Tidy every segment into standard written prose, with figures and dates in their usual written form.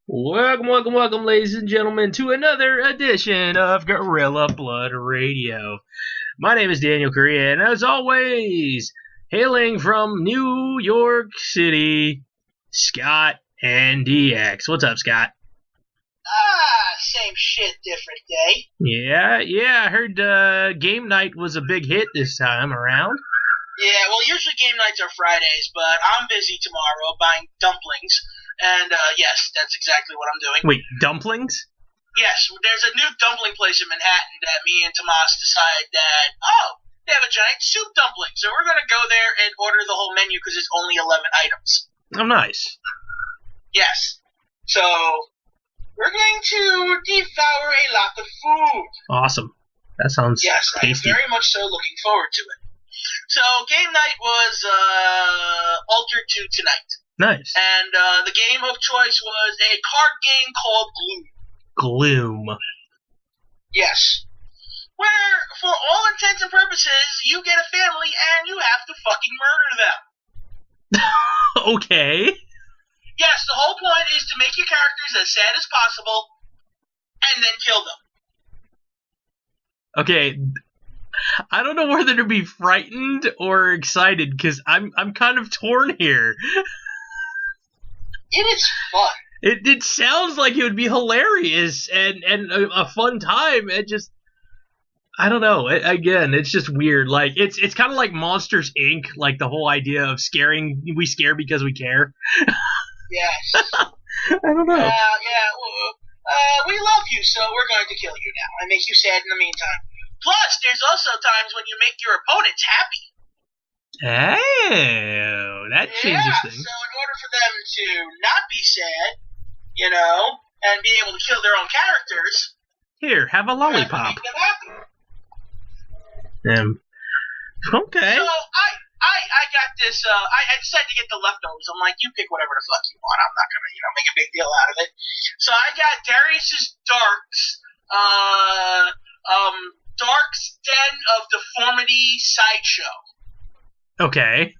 Welcome, ladies and gentlemen, to another edition of Gorilla Blood Radio. My name is Daniel Correa, and as always, hailing from New York City, Scott and DX. What's up, Scott? Same shit, different day. Yeah, I heard game night was a big hit this time around. Yeah, well, usually game nights are Fridays, but I'm busy tomorrow buying dumplings, and yes, that's exactly what I'm doing. Wait, dumplings? Yes, there's a new dumpling place in Manhattan that me and Tomas decide that, they have a giant soup dumpling, so we're going to go there and order the whole menu because it's only 11 items. Oh, nice. Yes. So, we're going to devour a lot of food. Awesome. That sounds tasty. I'm very much so looking forward to it. So, game night was altered to tonight. Nice. And the game of choice was a card game called Gloom. Gloom. Yes. Where, for all intents and purposes, you get a family and you have to fucking murder them. Okay. Yes, the whole point is to make your characters as sad as possible and then kill them. Okay. I don't know whether to be frightened or excited because I'm kind of torn here. It is fun. It sounds like it would be hilarious and a fun time. It just, I don't know. Again, it's just weird. Like it's kind of like Monsters Inc. Like the whole idea of we scare because we care. Yes. I don't know. We love you, so we're going to kill you now and make you sad in the meantime. Plus, there's also times when you make your opponents happy. Oh, that changes things. So in order for them to not be sad, and be able to kill their own characters... Here, have a lollipop. Make them happy. Okay. So, I got this, I decided to get the leftovers. I'm like, you pick whatever the fuck you want. I'm not gonna, make a big deal out of it. So I got Darius's Dark's Den of Deformity Sideshow. Okay.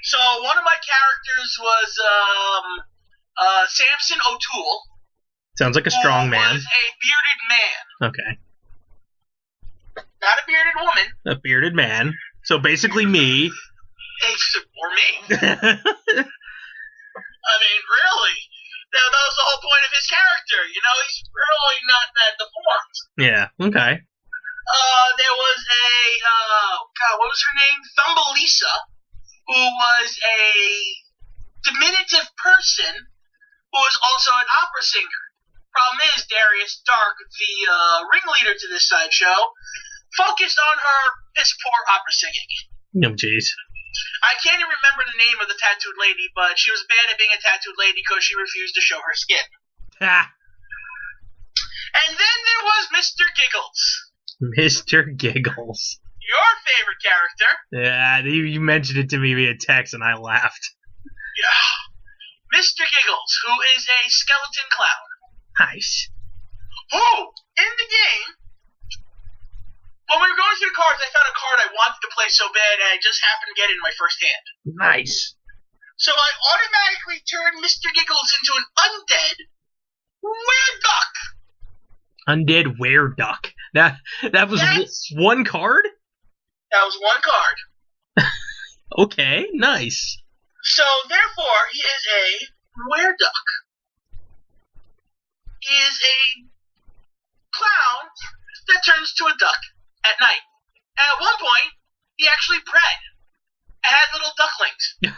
So one of my characters was Samson O'Toole. Sounds like a strong man. Was a bearded man. Okay. Not a bearded woman. A bearded man. So basically me. Or me. I mean, really. That was the whole point of his character. He's really not that deformed. Yeah, okay. There was what was her name? Thumbelisa, who was a diminutive person who was also an opera singer. Problem is, Darius Dark, the ringleader to this sideshow, focused on her piss-poor opera singing. Oh, jeez. I can't even remember the name of the tattooed lady, but she was bad at being a tattooed lady because she refused to show her skin. Ha! And then there was Mr. Giggles. Mr. Giggles. Your favorite character. Yeah, you mentioned it to me via text and I laughed. Yeah. Mr. Giggles, who is a skeleton clown. Nice. Who, in the game, when we were going through the cards, I found a card I wanted to play so bad and I just happened to get it in my first hand. Nice. So I automatically turned Mr. Giggles into an undead were-duck. Undead were-duck. That was one card? That was one card. Okay, nice. So, therefore, he is a were-duck. He is a clown that turns to a duck at night. And at one point, he actually bred and had little ducklings, who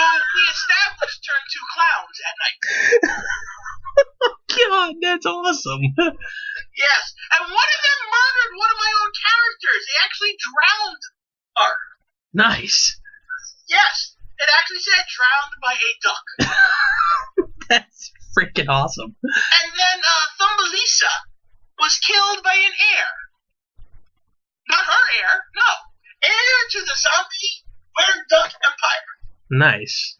he established turned to clowns at night. God, that's awesome. Yes, and one of them murdered one of my own characters. He actually drowned her. Nice. Yes, it actually said drowned by a duck. That's freaking awesome. And then Thumbelisa was killed by an heir. Not her heir, no. Heir to the zombie were-duck empire. Nice.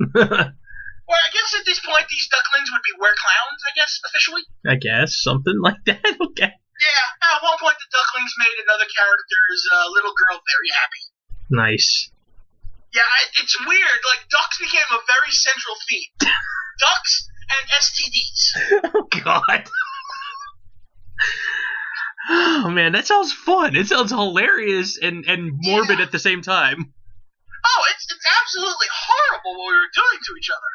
Well, I guess at this point these ducklings would be were-clowns, I guess, officially. I guess, something like that, okay. Yeah, at one point the ducklings made another character's little girl very happy. Nice. Yeah, it's weird. Like, ducks became a very central theme. Ducks and STDs. Oh, God. Oh, man, that sounds fun. It sounds hilarious and morbid at the same time. Oh, it's absolutely horrible what we were doing to each other.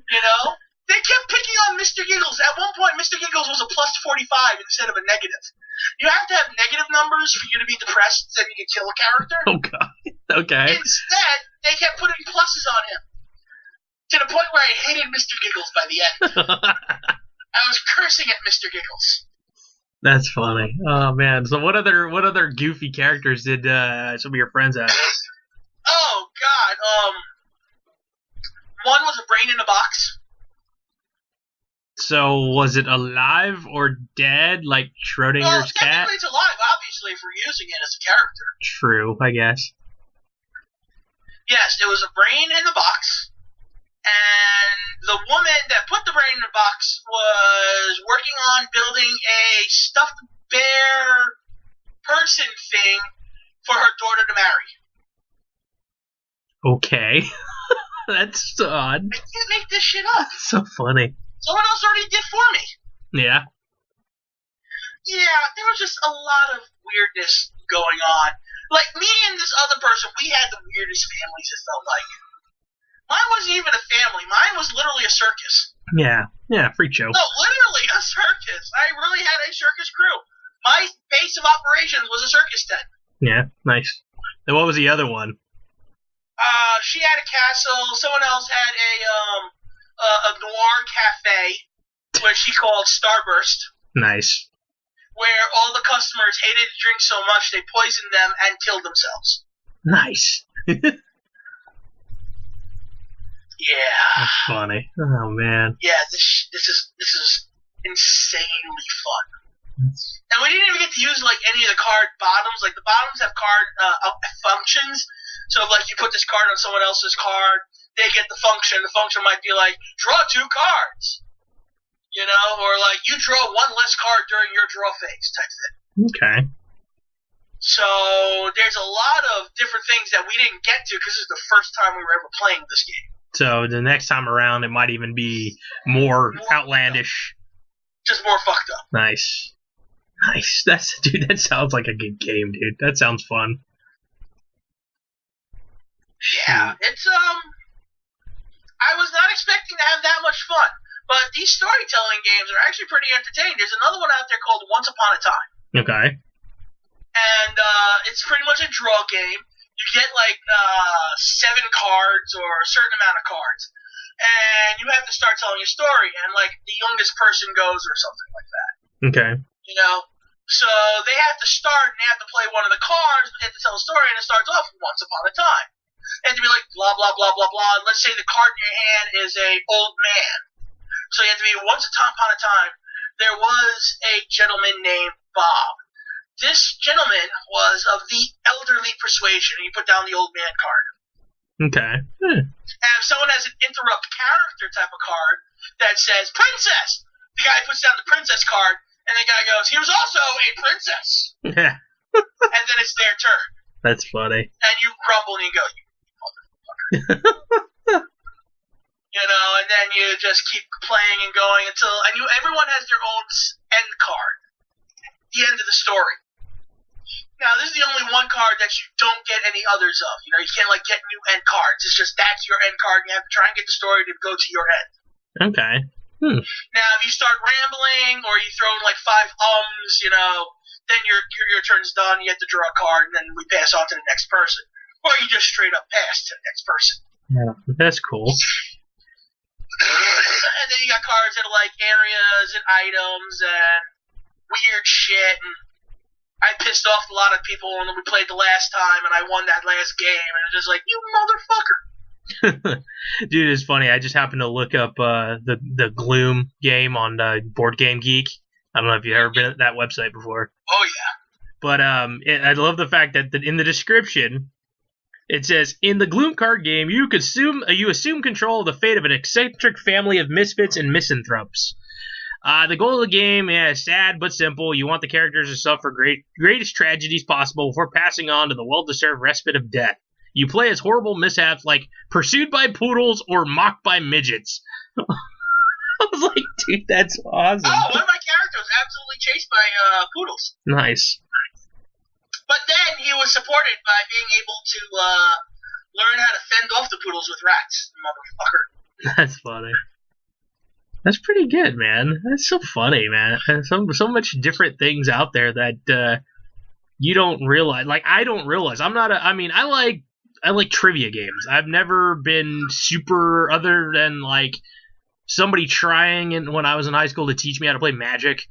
You know? They kept picking on Mr. Giggles. At one point, Mr. Giggles was a plus 45 instead of a negative. You have to have negative numbers for you to be depressed, then you can kill a character. Oh, God. Okay. Instead, they kept putting pluses on him. To the point where I hated Mr. Giggles by the end. I was cursing at Mr. Giggles. That's funny. Oh, man. So what other goofy characters did some of your friends have? Oh, God. One was a brain in a box. So was it alive or dead, like Schrodinger's cat? Technically it's alive, obviously, if we're using it as a character. True, I guess. Yes, it was a brain in the box. And the woman that put the brain in the box was working on building a stuffed bear person thing for her daughter to marry. Okay. That's odd. I can't make this shit up. So funny. Someone else already did for me. Yeah. Yeah, there was just a lot of weirdness going on. Like, me and this other person, we had the weirdest families, it felt like. Mine wasn't even a family. Mine was literally a circus. Yeah, freak show. No, literally a circus. I really had a circus crew. My base of operations was a circus tent. Yeah, nice. And what was the other one? She had a castle. Someone else had a noir cafe, which she called Starburst. Nice. Where all the customers hated to drink so much they poisoned them and killed themselves. Nice. Yeah. That's funny. Oh, man. Yeah, this is insanely fun. And we didn't even get to use, like, any of the card bottoms. Like, the bottoms have card functions. So, like, you put this card on someone else's card, they get the function. The function might be, like, draw 2 cards. You know? Or, like, you draw 1 less card during your draw phase type thing. Okay. So, there's a lot of different things that we didn't get to because this is the first time we were ever playing this game. So, the next time around, it might even be more outlandish. Just more fucked up. Nice. Dude, that sounds like a good game, dude. That sounds fun. Yeah, it's, I was not expecting to have that much fun. But these storytelling games are actually pretty entertaining. There's another one out there called Once Upon a Time. Okay. And, it's pretty much a draw game. You get, like, 7 cards or a certain amount of cards. And you have to start telling your story. And, like, the youngest person goes or something like that. Okay. You know? So they have to start and they have to play one of the cards, but they have to tell a story, and it starts off with Once Upon a Time. They have to be like, blah, blah, blah, blah, blah. And let's say the card in your hand is a old man. So you have to be Once Upon a Time, there was a gentleman named Bob. This gentleman was of the elderly persuasion, and you put down the old man card. Okay. And if someone has an interrupt character type of card that says, Princess! The guy puts down the princess card, and the guy goes, he was also a princess! Yeah. And then it's their turn. That's funny. And you grumble and you go, you motherfucker. You know, and then you just keep playing and going until, and everyone has their own end card. The end of the story. Now, this is the only one card that you don't get any others of. You know, you can't, like, get new end cards. It's just that's your end card, and you have to try and get the story to go to your end. Okay. Now, if you start rambling, or you throw in, like, 5 you know, then your turn's done, you have to draw a card, and then we pass on to the next person. Or you just straight up pass to the next person. Yeah, that's cool. And then you got cards that are, like, areas and items and weird shit, and I pissed off a lot of people when we played the last time, and I won that last game, and it's just like, you motherfucker. Dude, it's funny. I just happened to look up the Gloom game on Board Game Geek. I don't know if you've ever been at that website before. Oh, yeah. But I love the fact that in the description, it says, in the Gloom card game, you assume control of the fate of an eccentric family of misfits and misanthropes. The goal of the game is sad but simple. You want the characters to suffer greatest tragedies possible before passing on to the well-deserved respite of death. You play as horrible mishaps like pursued by poodles or mocked by midgets. I was like, dude, that's awesome. Oh, one of my characters was absolutely chased by poodles. Nice. But then he was supported by being able to learn how to fend off the poodles with rats, motherfucker. That's funny. That's pretty good, man. That's so funny, man. So much different things out there that you don't realize. Like, I don't realize. I like trivia games. I've never been super, other than like somebody trying when I was in high school to teach me how to play Magic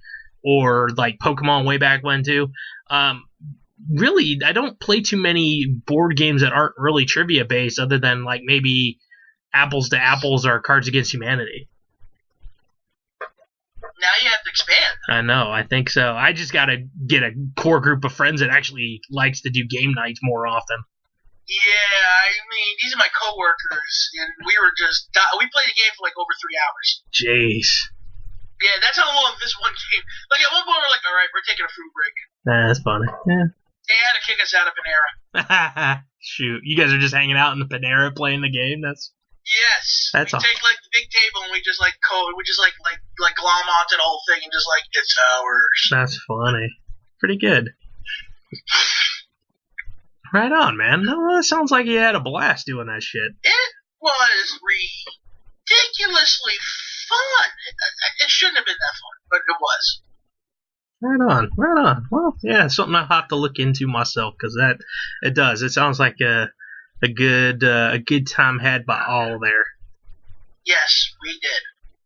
or like Pokemon way back when too. Really, I don't play too many board games that aren't really trivia based, other than like maybe Apples to Apples or Cards Against Humanity. Now you have to expand. I know, I think so. I just gotta get a core group of friends that actually likes to do game nights more often. Yeah, I mean, these are my coworkers, and we played the game for like over 3 hours. Jeez. Yeah, that's how long this one game. Like at one point, we're like, all right, we're taking a food break. That's funny. Yeah. They had to kick us out of Panera. Shoot, you guys are just hanging out in the Panera playing the game. Yes. That's we take like the big table and we just like glom onto the whole thing and just like, it's ours. That's funny. Pretty good. Right on, man. No, it sounds like you had a blast doing that shit. It was ridiculously fun. It shouldn't have been that fun, but it was. Right on. Well, yeah, it's something I'll have to look into myself, because it does. It sounds like a good time had by all there. Yes, we did.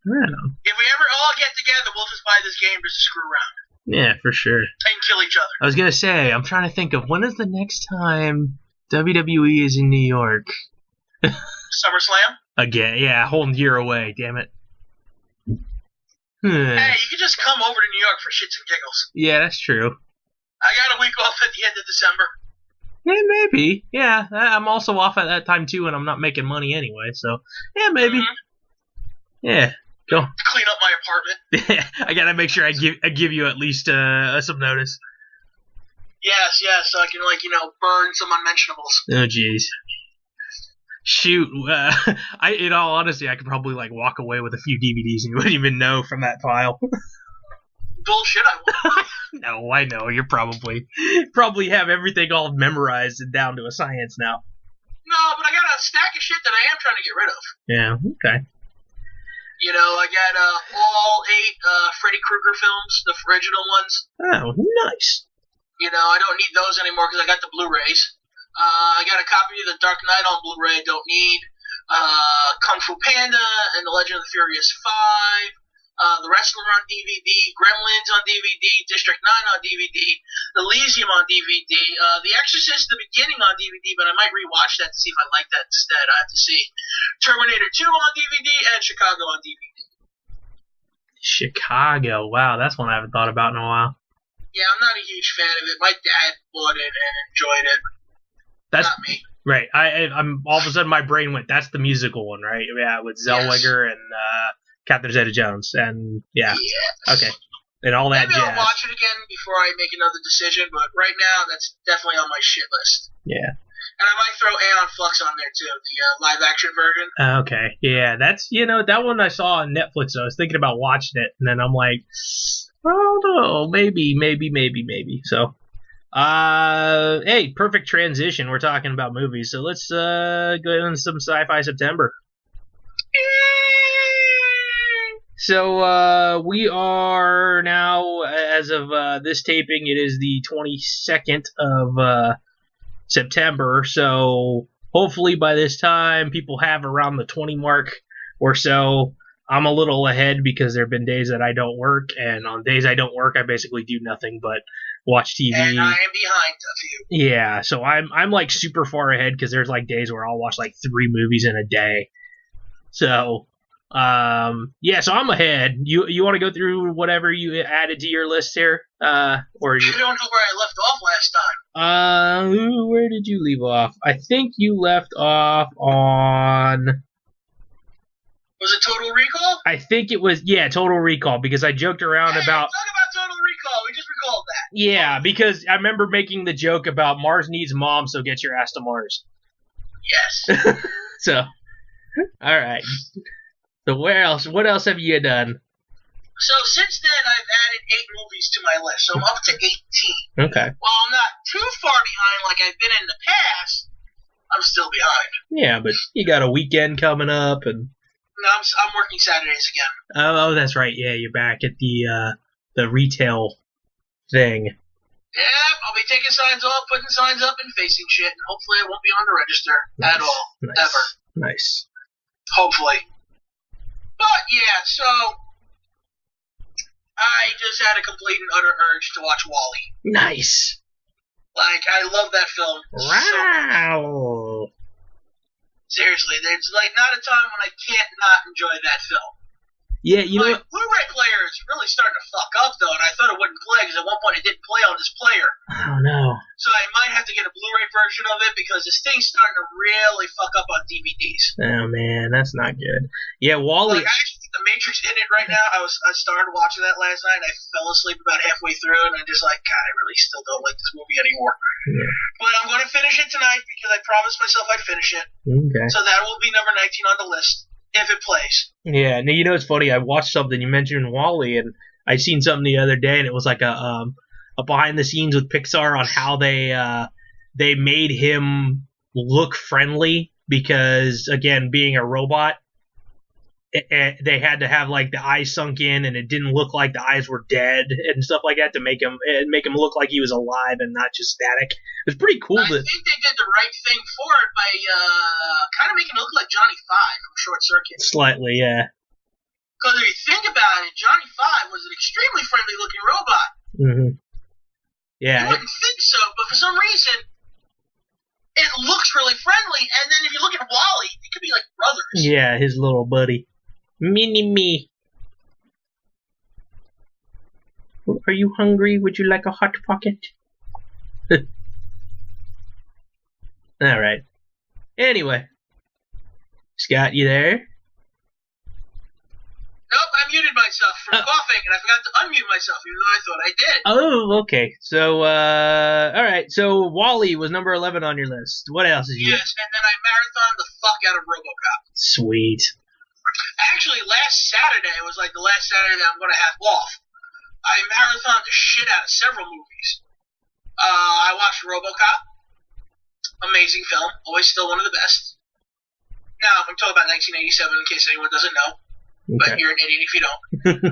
Right on. If we ever all get together, we'll just buy this game just to screw around. Yeah, for sure. And kill each other. I was gonna say, I'm trying to think of when is the next time WWE is in New York. SummerSlam? Again, yeah, a whole year away. Damn it. Hey, you can just come over to New York for shits and giggles. Yeah, that's true. I got a week off at the end of December. Yeah, maybe. Yeah, I'm also off at that time too, and I'm not making money anyway, so yeah, maybe. Mm-hmm. Yeah, go. Clean up my apartment. I gotta make sure I give you at least some notice. Yes, so I can burn some unmentionables. Oh jeez. Shoot, in all honesty, I could probably walk away with a few DVDs and you wouldn't even know from that file. Bullshit, I won't. No, I know. You're probably have everything all memorized and down to a science now. No, but I got a stack of shit that I am trying to get rid of. Yeah, okay. I got all 8 Freddy Krueger films, the original ones. Oh, nice. I don't need those anymore because I got the Blu-rays. I got a copy of The Dark Knight on Blu-ray I don't need. Kung Fu Panda and The Legend of the Furious 5. The Wrestler on DVD. Gremlins on DVD. District 9 on DVD. Elysium on DVD. The Exorcist, the beginning on DVD, but I might rewatch that to see if I like that instead. I have to see. Terminator 2 on DVD and Chicago on DVD. Chicago. Wow, that's one I haven't thought about in a while. Yeah, I'm not a huge fan of it. My dad bought it and enjoyed it. That's not me. Right. I'm all of a sudden my brain went, that's the musical one, right? Yeah, with Zellweger and Catherine Zeta-Jones. And yeah. Yes. Okay. And all that Maybe I'll watch it again before I make another decision, but right now that's definitely on my shit list. Yeah. And I might throw Aeon Flux on there too, the live action version. Okay. Yeah, that's that one I saw on Netflix. I was thinking about watching it, and then I'm like, oh no, maybe. So hey, perfect transition. We're talking about movies, so let's go into some Sci-Fi September. So we are now, as of this taping, it is the 22nd of September. So hopefully by this time, people have around the 20 mark or so. I'm a little ahead because there have been days that I don't work, and on days I don't work, I basically do nothing but watch TV. And I am behind a few. Yeah, so I'm like super far ahead because there's like days where I'll watch like 3 movies in a day. So yeah, so I'm ahead. You want to go through whatever you added to your list here, or I don't know where I left off last time. Where did you leave off? I think you left off on. Was it Total Recall? I think it was, Total Recall, because I joked around about... Talk about Total Recall. We just recalled that. Yeah, because I remember making the joke about Mars needs mom, so get your ass to Mars. Yes. So, all right. So where else? What else have you done? So since then, I've added 8 movies to my list, so I'm up to 18. Okay. While I'm not too far behind like I've been in the past, I'm still behind. Yeah, but you got a weekend coming up, and No, I'm working Saturdays again. oh, that's right. Yeah, you're back at the retail thing. Yeah, I'll be taking signs off, putting signs up, and facing shit, and hopefully I won't be on the register at all, ever. Nice. Hopefully. But yeah, so I just had a complete and utter urge to watch WALL-E. Nice. Like, I love that film. Wow. Seriously, there's like not a time when I can't not enjoy that film. Yeah, you know what? Blu-ray player is really starting to fuck up, though, and I thought it wouldn't play, because at one point it didn't play on this player. Oh, no. So I might have to get a Blu-ray version of it, because this thing's starting to really fuck up on DVDs. Oh, man, that's not good. Yeah, WALL-E... Like, actually, The Matrix in it right now. I started watching that last night, and I fell asleep about halfway through, and I'm just like, God, I really still don't like this movie anymore. Yeah. But I'm going to finish it tonight, because I promised myself I'd finish it. Okay. So that will be number 19 on the list, if it plays. Yeah, now, you know, it's funny. I watched something. You mentioned WALL-E, and I seen something the other day, and it was like a behind the scenes with Pixar on how they made him look friendly because, again, being a robot, they had to have like the eyes sunk in, and it didn't look like the eyes were dead and stuff like that to make him look like he was alive and not just static. It was pretty cool. I think they did the right thing for it by kind of making it look like Johnny Five from Short Circuit. Slightly, yeah. Because if you think about it, Johnny Five was an extremely friendly looking robot. Mm-hmm. Yeah. You wouldn't think so, but for some reason, it looks really friendly. And then if you look at WALL-E, it could be like brothers. Yeah, his little buddy. Mini-me. Are you hungry? Would you like a Hot Pocket? Alright. Anyway. Scott, you there? Nope, I muted myself from coughing, and I forgot to unmute myself, even though I thought I did. Oh, okay. So, alright. So, WALL-E was number 11 on your list. What else did you Yes, and then I marathoned the fuck out of RoboCop. Sweet. Actually, last Saturday was like the last Saturday that I'm going to have off. I marathoned the shit out of several movies. I watched RoboCop. Amazing film. Always still one of the best. Now, I'm talking about 1987 in case anyone doesn't know. Okay. But you're an idiot if you don't.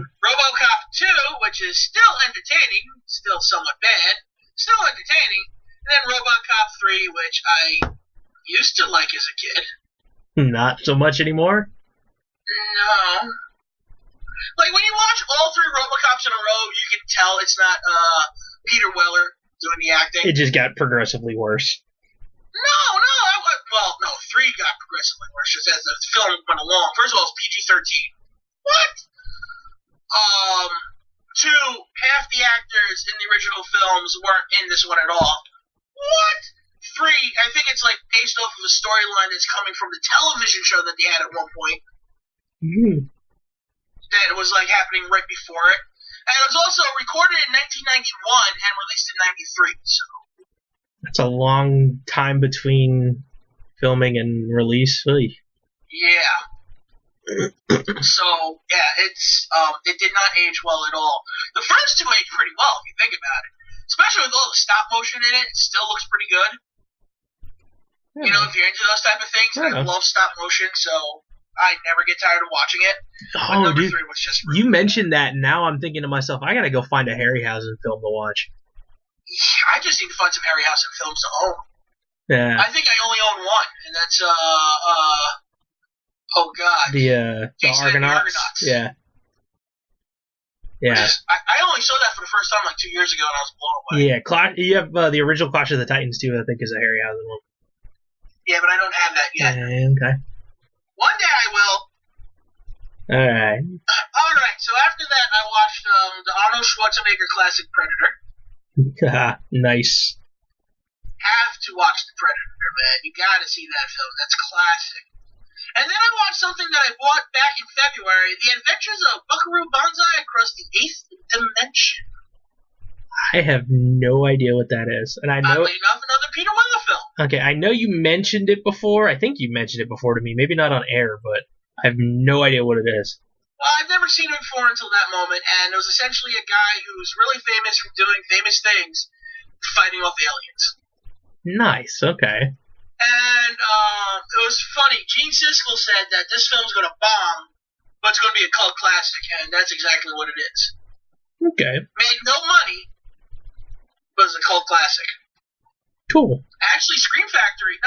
RoboCop 2, which is still entertaining, still somewhat bad, still entertaining. And then RoboCop 3, which I used to like as a kid. Not so much anymore? No. Like, when you watch all 3 RoboCops in a row, you can tell it's not Peter Weller doing the acting. It just got progressively worse. No, 3 got progressively worse just as the film went along. First of all, it's PG-13. What? 2, half the actors in the original films weren't in this one at all. What? 3, I think it's like based off of a storyline that's coming from the television show that they had at one point. Mm. That it was like happening right before it. And it was also recorded in 1991 and released in 93, so. That's a long time between filming and release. Oy. Yeah. So, yeah, it did not age well at all. The first 2 aged pretty well, if you think about it. Especially with all the stop motion in it, it still looks pretty good. Yeah. You know, if you're into those type of things, I love stop motion, so I never get tired of watching it. But number 3 was just really you mentioned that, and now I'm thinking to myself, I gotta go find a Harryhausen film to watch. I just need to find some Harryhausen films to own. Yeah. I think I only own one, and that's oh god, the Argonauts. Yeah. Yeah. I only saw that for the first time like 2 years ago, and I was blown away. Yeah, you have the original Clash of the Titans too. I think is a Harryhausen one. Yeah, but I don't have that yet. Okay. One day I will. All right. So after that, I watched the Arnold Schwarzenegger classic Predator. Nice. Have to watch the Predator, man. You gotta see that film. That's classic. And then I watched something that I bought back in February, The Adventures of Buckaroo Banzai Across the 8th Dimension. I have no idea what that is, and I know. Oddly enough, another Peter Weller film. Okay, I know you mentioned it before. I think you mentioned it before to me. Maybe not on air, but I have no idea what it is. I've never seen him before until that moment, and it was essentially a guy who was really famous for doing famous things, fighting off aliens. Nice. Okay. And it was funny. Gene Siskel said that this film's going to bomb, but it's going to be a cult classic, and that's exactly what it is. Okay. Made no money, but it's a cult classic. Cool. Actually, Shout Factory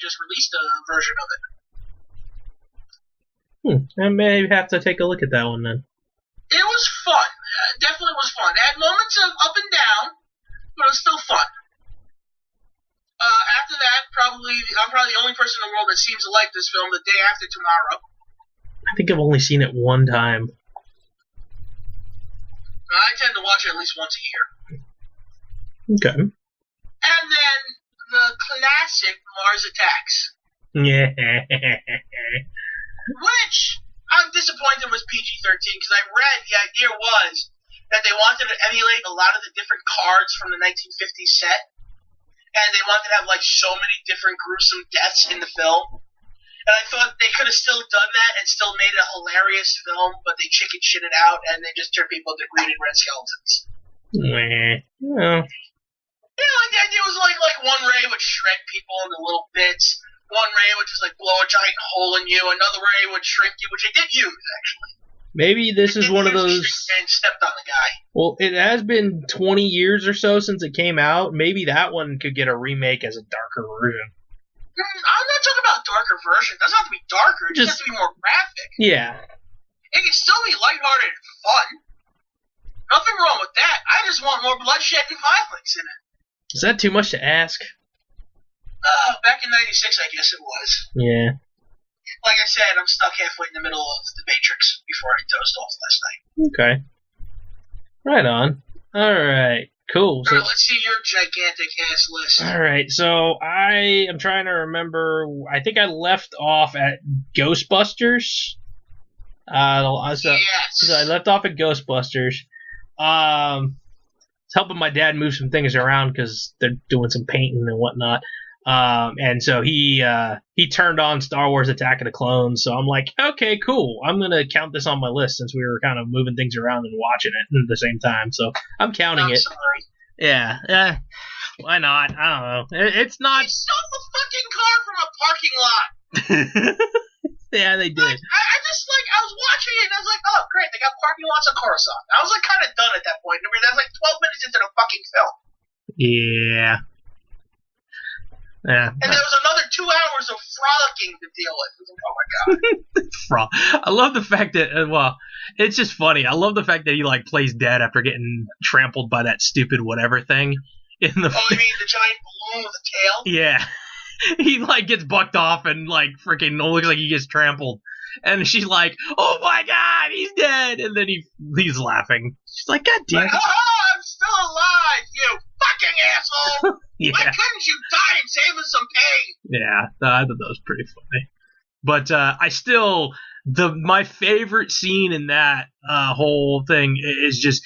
just released a version of it. I may have to take a look at that one then. It was fun. Definitely was fun. It had moments of up and down, but it was still fun. After that, I'm probably the only person in the world that seems to like this film. The Day After Tomorrow. I think I've only seen it one time. I tend to watch it at least once a year. Okay. And then the classic Mars Attacks. Yeah. Which I'm disappointed was PG-13 because I read the idea was that they wanted to emulate a lot of the different cards from the 1950s set, and they wanted to have like so many different gruesome deaths in the film. And I thought they could have still done that and still made it a hilarious film, but they chicken shit it out and they just turned people into green and red skeletons. Well. Yeah, like the idea was like one ray would shred people into little bits. One ray would just like blow a giant hole in you. Another ray would shrink you, which they did use actually. Maybe this is one of those. And stepped on the guy. Well, it has been 20 years or so since it came out. Maybe that one could get a remake as a darker version. I'm not talking about darker version. It doesn't have to be darker. It just has to be more graphic. Yeah. It can still be lighthearted and fun. Nothing wrong with that. I just want more bloodshed and violence in it. Is that too much to ask? Back in '96, I guess it was. Yeah. Like I said, I'm stuck halfway in the middle of The Matrix before I dozed off last night. Okay. Right on. All right. Cool. So, let's see your gigantic ass list. All right. So I am trying to remember. I think I left off at Ghostbusters. Yes. So I left off at Ghostbusters. It's helping my dad move some things around because they're doing some painting and whatnot. And so he turned on Star Wars Attack of the Clones. So I'm like, okay, cool. I'm going to count this on my list since we were kind of moving things around and watching it at the same time. So I'm counting it. Sorry. Yeah. Why not? I don't know. It's not. They stole the fucking car from a parking lot. Yeah, they did. I was watching it and I was like, oh, great. They got parking lots on Coruscant. I was like kind of done at that point. I mean, that was like 12 minutes into the fucking film. Yeah. Yeah. And there was another 2 hours of frolicking to deal with. Oh my god. I love the fact that, it's just funny. I love the fact that he like plays dead after getting trampled by that stupid whatever thing. You mean the giant balloon with a tail? Yeah. He like gets bucked off and like freaking looks like he gets trampled. And she's like, oh my god, he's dead. And then he's laughing. She's like, god damn it. I'm still alive, you fucking asshole. Yeah. Why couldn't you die and save us some pain? Yeah, I thought that was pretty funny. But I still, my favorite scene in that whole thing is just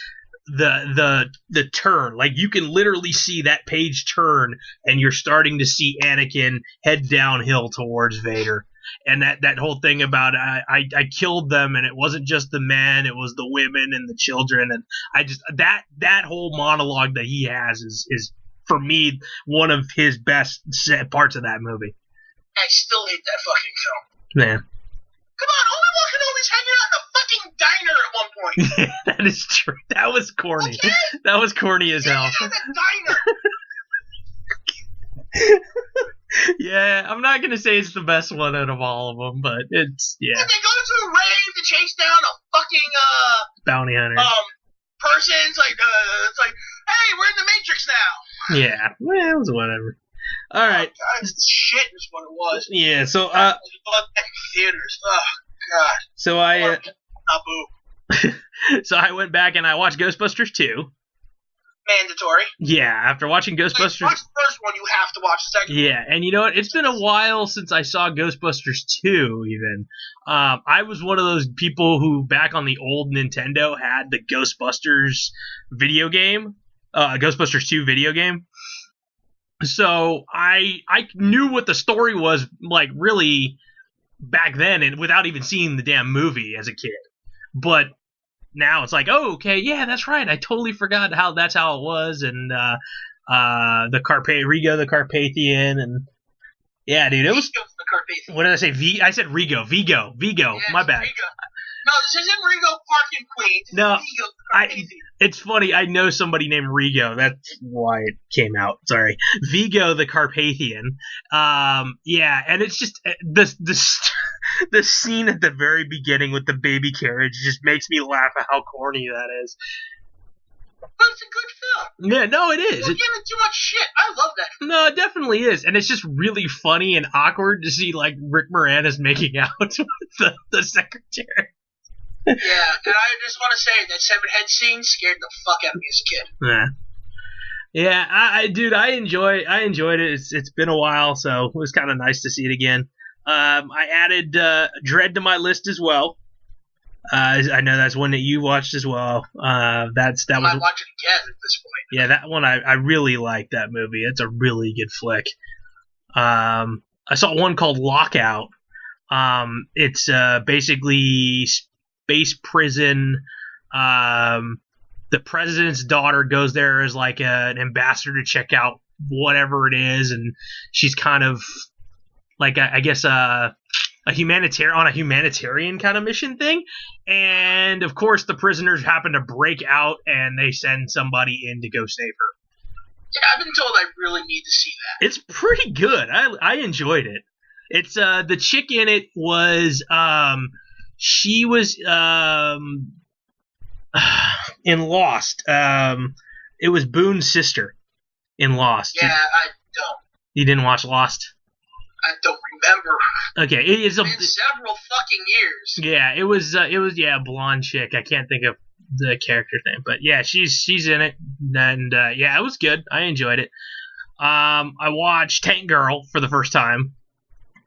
the turn. Like you can literally see that page turn, and you're starting to see Anakin head downhill towards Vader. And that whole thing about I killed them, and it wasn't just the men, it was the women and the children, and I just that whole monologue that he has is for me one of his best parts of that movie. I still hate that fucking film. Man. Come on, Obi-Wan Kenobi's hanging out in a fucking diner at one point. That is true. That was corny. Okay. That was corny as hell. Yeah, the diner. Yeah, I'm not gonna say it's the best one out of all of them, but it's yeah. And they go to a rave to chase down a fucking bounty hunter. Person. It's like, hey, we're in the Matrix now. Yeah, well, it was whatever. All right, shit is what it was. Yeah, so theaters. Oh god. So so I went back and I watched Ghostbusters 2. mandatory. Yeah, after watching Ghostbusters. Watch the first one, you have to watch the second one. Yeah, and you know what? It's been a while since I saw Ghostbusters 2, even. I was one of those people who, back on the old Nintendo, had the Ghostbusters video game. Ghostbusters 2 video game. So I knew what the story was, like, really back then, and without even seeing the damn movie as a kid. But now it's like, oh, okay, yeah, that's right. I totally forgot that's how it was, and Rigo the Carpathian, and yeah, dude, it was. The Carpathian. What did I say? I said Rigo. Vigo. Yeah, My bad. Rigo. No, this isn't Rigo Park and Queens. This No, is Vigo the Carpathian. It's funny. I know somebody named Rigo. That's why it came out. Sorry, Vigo the Carpathian. Yeah, and it's just the scene at the very beginning with the baby carriage just makes me laugh at how corny that is. But it's a good film. Yeah, no, it is. You're giving too much shit. I love that film. No, it definitely is, and it's just really funny and awkward to see like Rick Moranis making out with the secretary. Yeah, and I just want to say that Seven Head scene scared the fuck out of me as a kid. Yeah, dude, I enjoyed it. It's been a while, so it was kind of nice to see it again. I added Dread to my list as well. I know that's one that you watched as well. I might watch it again at this point. Yeah, that one I really like that movie. It's a really good flick. I saw one called Lockout. It's basically space prison. The president's daughter goes there as like an ambassador to check out whatever it is, and she's kind of like I guess a humanitarian kind of mission thing. And of course the prisoners happen to break out and they send somebody in to go save her. Yeah, I've been told I really need to see that. It's pretty good. I enjoyed it. It's the chick in it was she was in Lost. It was Boone's sister in Lost. Yeah, I don't. You didn't watch Lost? I don't remember. Okay, it's been several fucking years. Yeah, it was a blonde chick. I can't think of the character name, but yeah, she's in it, and yeah, it was good. I enjoyed it. I watched Tank Girl for the first time.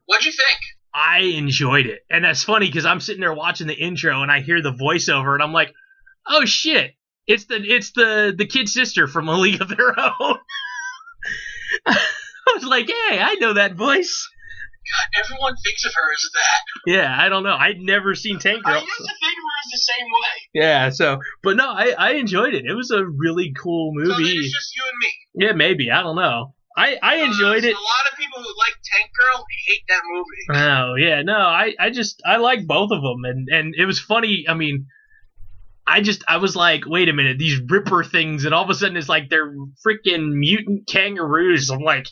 What'd you think? I enjoyed it, and that's funny because I'm sitting there watching the intro and I hear the voiceover, and I'm like, oh shit, it's the kid sister from A League of Their Own. I was like, hey, I know that voice. God, everyone thinks of her as that. Yeah, I don't know. I'd never seen Tank Girl. I used to think of her as the same way. Yeah, but no, I enjoyed it. It was a really cool movie. So it's just you and me. Yeah, maybe. I don't know. I enjoyed it. A lot of people who like Tank Girl hate that movie. Oh, yeah, no, I like both of them, and it was funny. I mean, I was like, wait a minute, these Ripper things, and all of a sudden it's like they're freaking mutant kangaroos. I'm like,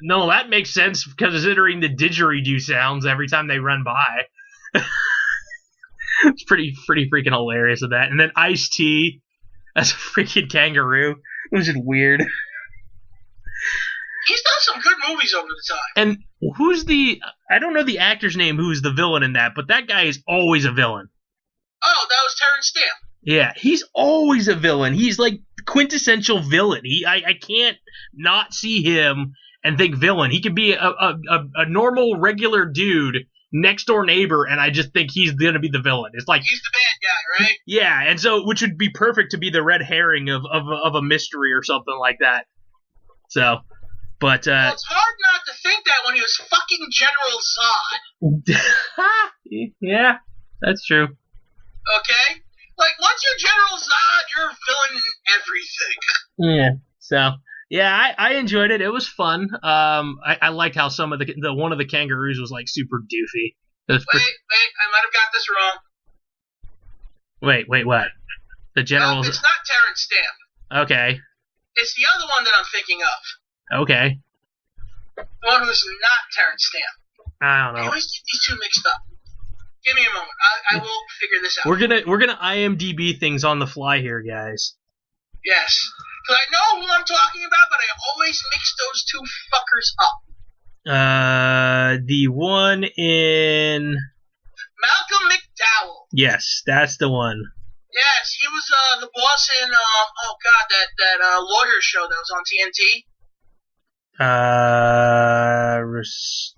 no, that makes sense considering the didgeridoo sounds every time they run by. It's pretty freaking hilarious with that. And then Ice-T as a freaking kangaroo. It was just weird. He's done some good movies over the time. And I don't know the actor's name who's the villain in that, but that guy is always a villain. Oh, that was Terrence Stamp. Yeah, he's always a villain. He's like quintessential villain. I can't not see him and think villain. He could be a normal, regular dude, next door neighbor, and I just think he's gonna be the villain. It's like he's the bad guy, right? Yeah, and so which would be perfect to be the red herring of a mystery or something like that. So, but well, it's hard not to think that when he was fucking General Zod. Yeah, that's true. Okay, like once you're General Zod, you're a villain in everything. Yeah. So. Yeah, I enjoyed it. It was fun. I liked how some of the one of the kangaroos was like super doofy. Wait, I might have got this wrong. Wait, what? The general? It's not Terrence Stamp. Okay. It's the other one that I'm thinking of. Okay. The one who's not Terrence Stamp. I don't know. I always get these two mixed up. Give me a moment. I will figure this out. We're gonna IMDb things on the fly here, guys. Yes. Because I know who I'm talking about, but I always mix those two fuckers up. The one in... Malcolm McDowell. Yes, that's the one. Yes, he was the boss in that lawyer show that was on TNT.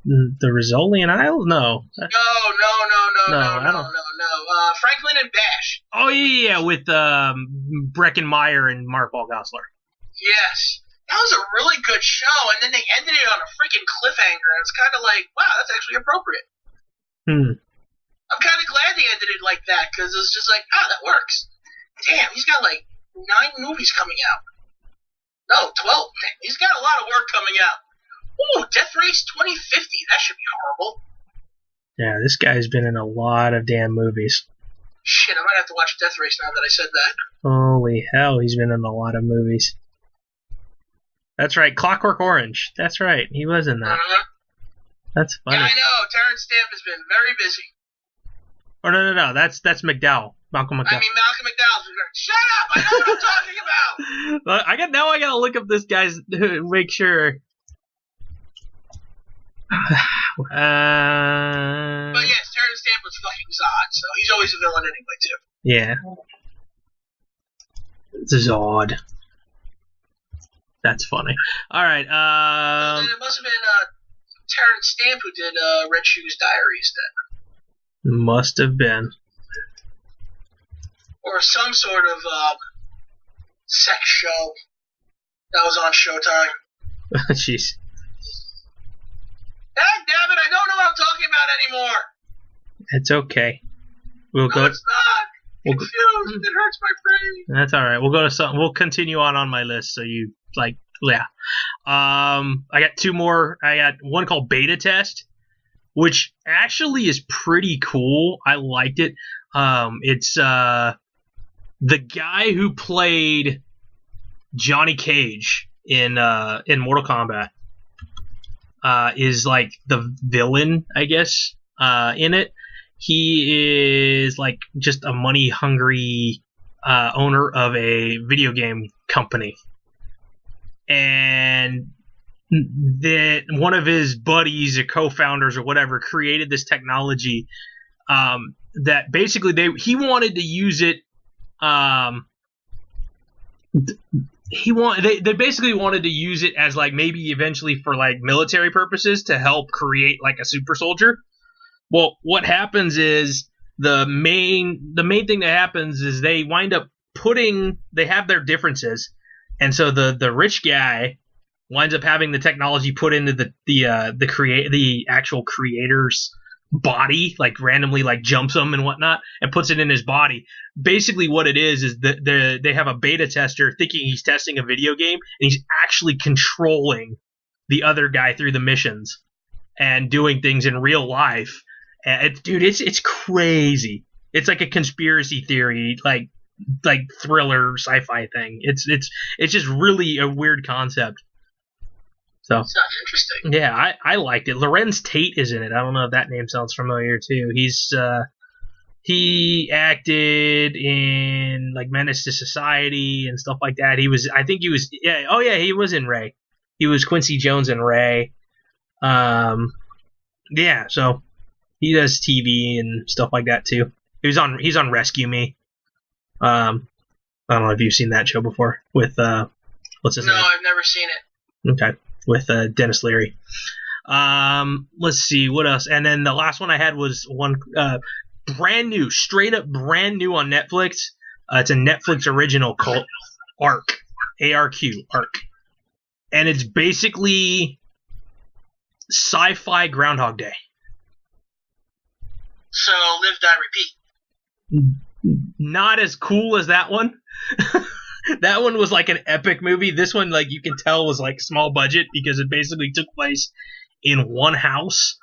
The Rizzolian Isles? No. No. Franklin and Bash. Oh yeah, with Breckenmeyer and Mark Wahlgosselaar. Yes, that was a really good show, and then they ended it on a freaking cliffhanger. And it's kind of like, wow, that's actually appropriate. I'm kind of glad they ended it like that, because it's just like, that works. Damn, he's got like 9 movies coming out. No, 12. He's got a lot of work coming out. Ooh, Death Race 2050. That should be horrible. Yeah, this guy's been in a lot of damn movies. Shit, I might have to watch Death Race now that I said that. Holy hell, he's been in a lot of movies. That's right, Clockwork Orange. That's right, he was in that. That's funny. Yeah, I know. Terrence Stamp has been very busy. Oh, no. That's McDowell. Malcolm McDowell. I mean, Malcolm McDowell's been very... Shut up! I know what I'm talking about! I gotta look up this guy's... make sure... But yes, Terrence Stamp was fucking Zod, so he's always a villain anyway, too. Yeah. Zod. That's funny. Alright, And it must have been Terrence Stamp who did Red Shoes Diaries then. Must have been. Or some sort of sex show that was on Showtime. Jeez. God damn it, I don't know what I'm talking about anymore. It's okay. We'll go. It's not. Confused. It hurts my brain. That's all right. We'll go to something. We'll continue on my list. So you yeah. I got 2 more. I got one called Beta Test, which actually is pretty cool. I liked it. It's the guy who played Johnny Cage in Mortal Kombat. Is like the villain, I guess, in it. He is like just a money-hungry owner of a video game company. And that one of his buddies or co-founders or whatever created this technology that basically he wanted to use it. They basically wanted to use it as like maybe eventually for like military purposes to help create like a super soldier. Well, what happens is the main thing that happens is they wind up they have their differences, and so the rich guy winds up having the technology put into the actual creator's body, like randomly like jumps him and whatnot and puts it in his body. Basically what it is that they have a beta tester thinking he's testing a video game, and he's actually controlling the other guy through the missions and doing things in real life. And it's crazy. It's like a conspiracy theory like thriller sci-fi thing. It's just really a weird concept. So sounds interesting. Yeah, I liked it. Lorenz Tate is in it. I don't know if that name sounds familiar too. He acted in like Menace to Society and stuff like that. He was he was in Ray. He was Quincy Jones in Ray. Yeah, so he does TV and stuff like that too. He's on Rescue Me. I don't know if you've seen that show before with what's his name? No, I've never seen it. Okay. With Dennis Leary. Let's see what else. And then the last one I had was one brand new, straight up brand new on Netflix. It's a Netflix original called Ark, ARQ, Ark, and it's basically sci-fi Groundhog Day. So live, die, repeat. Not as cool as that one. That one was like an epic movie. This one, like you can tell, was like small budget because it basically took place in one house,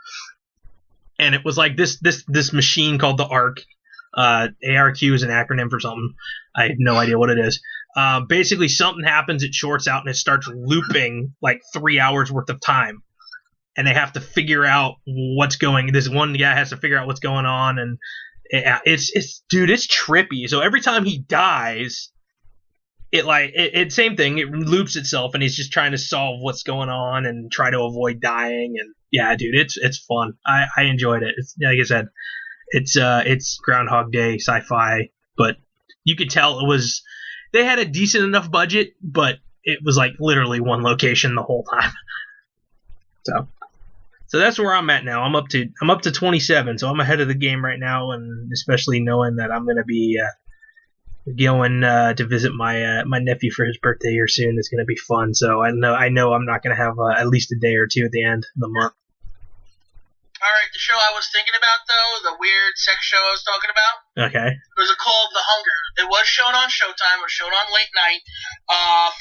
and it was like this machine called the Ark. ARQ is an acronym for something. I have no idea what it is. Basically, something happens, it shorts out, and it starts looping like 3 hours worth of time, and they have to figure out what's going. This one guy has to figure out what's going on, and it's trippy. So every time he dies, it same thing. It loops itself, and he's just trying to solve what's going on and try to avoid dying. And yeah, dude, it's fun. I enjoyed it. It's like I said, it's Groundhog Day sci-fi, but you could tell they had a decent enough budget, but it was like literally one location the whole time. So that's where I'm at now. I'm up to 27, so I'm ahead of the game right now, and especially knowing that I'm gonna be going to visit my nephew for his birthday here soon is gonna be fun. So I know I'm not gonna have at least a day or two at the end of the month. Alright, the show I was thinking about, though, the weird sex show I was talking about. Okay. It was called The Hunger. It was shown on Showtime. It was shown on late night.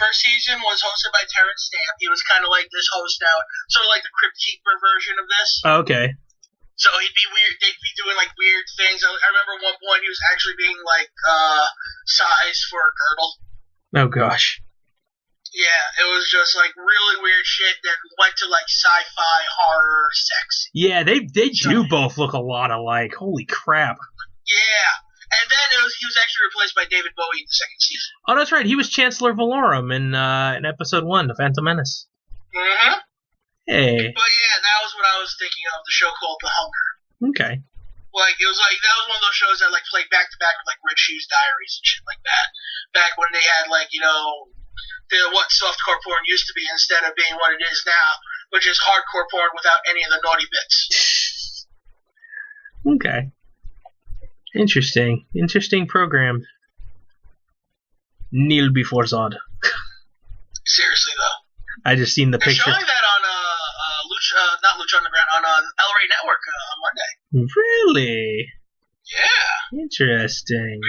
First season was hosted by Terrence Stamp. He was kind of like this host now, sort of like the Crypt Keeper version of this. Okay. So he'd be weird. They'd be doing like weird things. I remember at one point he was actually being like sized for a girdle. Oh gosh. Yeah, it was just like really weird shit that went to like sci-fi, horror, sex. Yeah, they do both look a lot alike. Holy crap. Yeah. And then he was actually replaced by David Bowie in the second season. Oh, that's right. He was Chancellor Valorum in episode 1, The Phantom Menace. Mm-hmm. Hey. But yeah, that was what I was thinking of, the show called The Hunger. Okay. Like, it was like, that was one of those shows that like played back to back with like Rich Hughes Diaries and shit like that. Back when they had like, what softcore porn used to be instead of being what it is now, which is hardcore porn without any of the naughty bits. Okay. Interesting program. Kneel before Zod. Seriously though. I just seen the picture. They're showing that on not Lucha Underground, on El Rey Network on Monday. Really? Yeah. Interesting.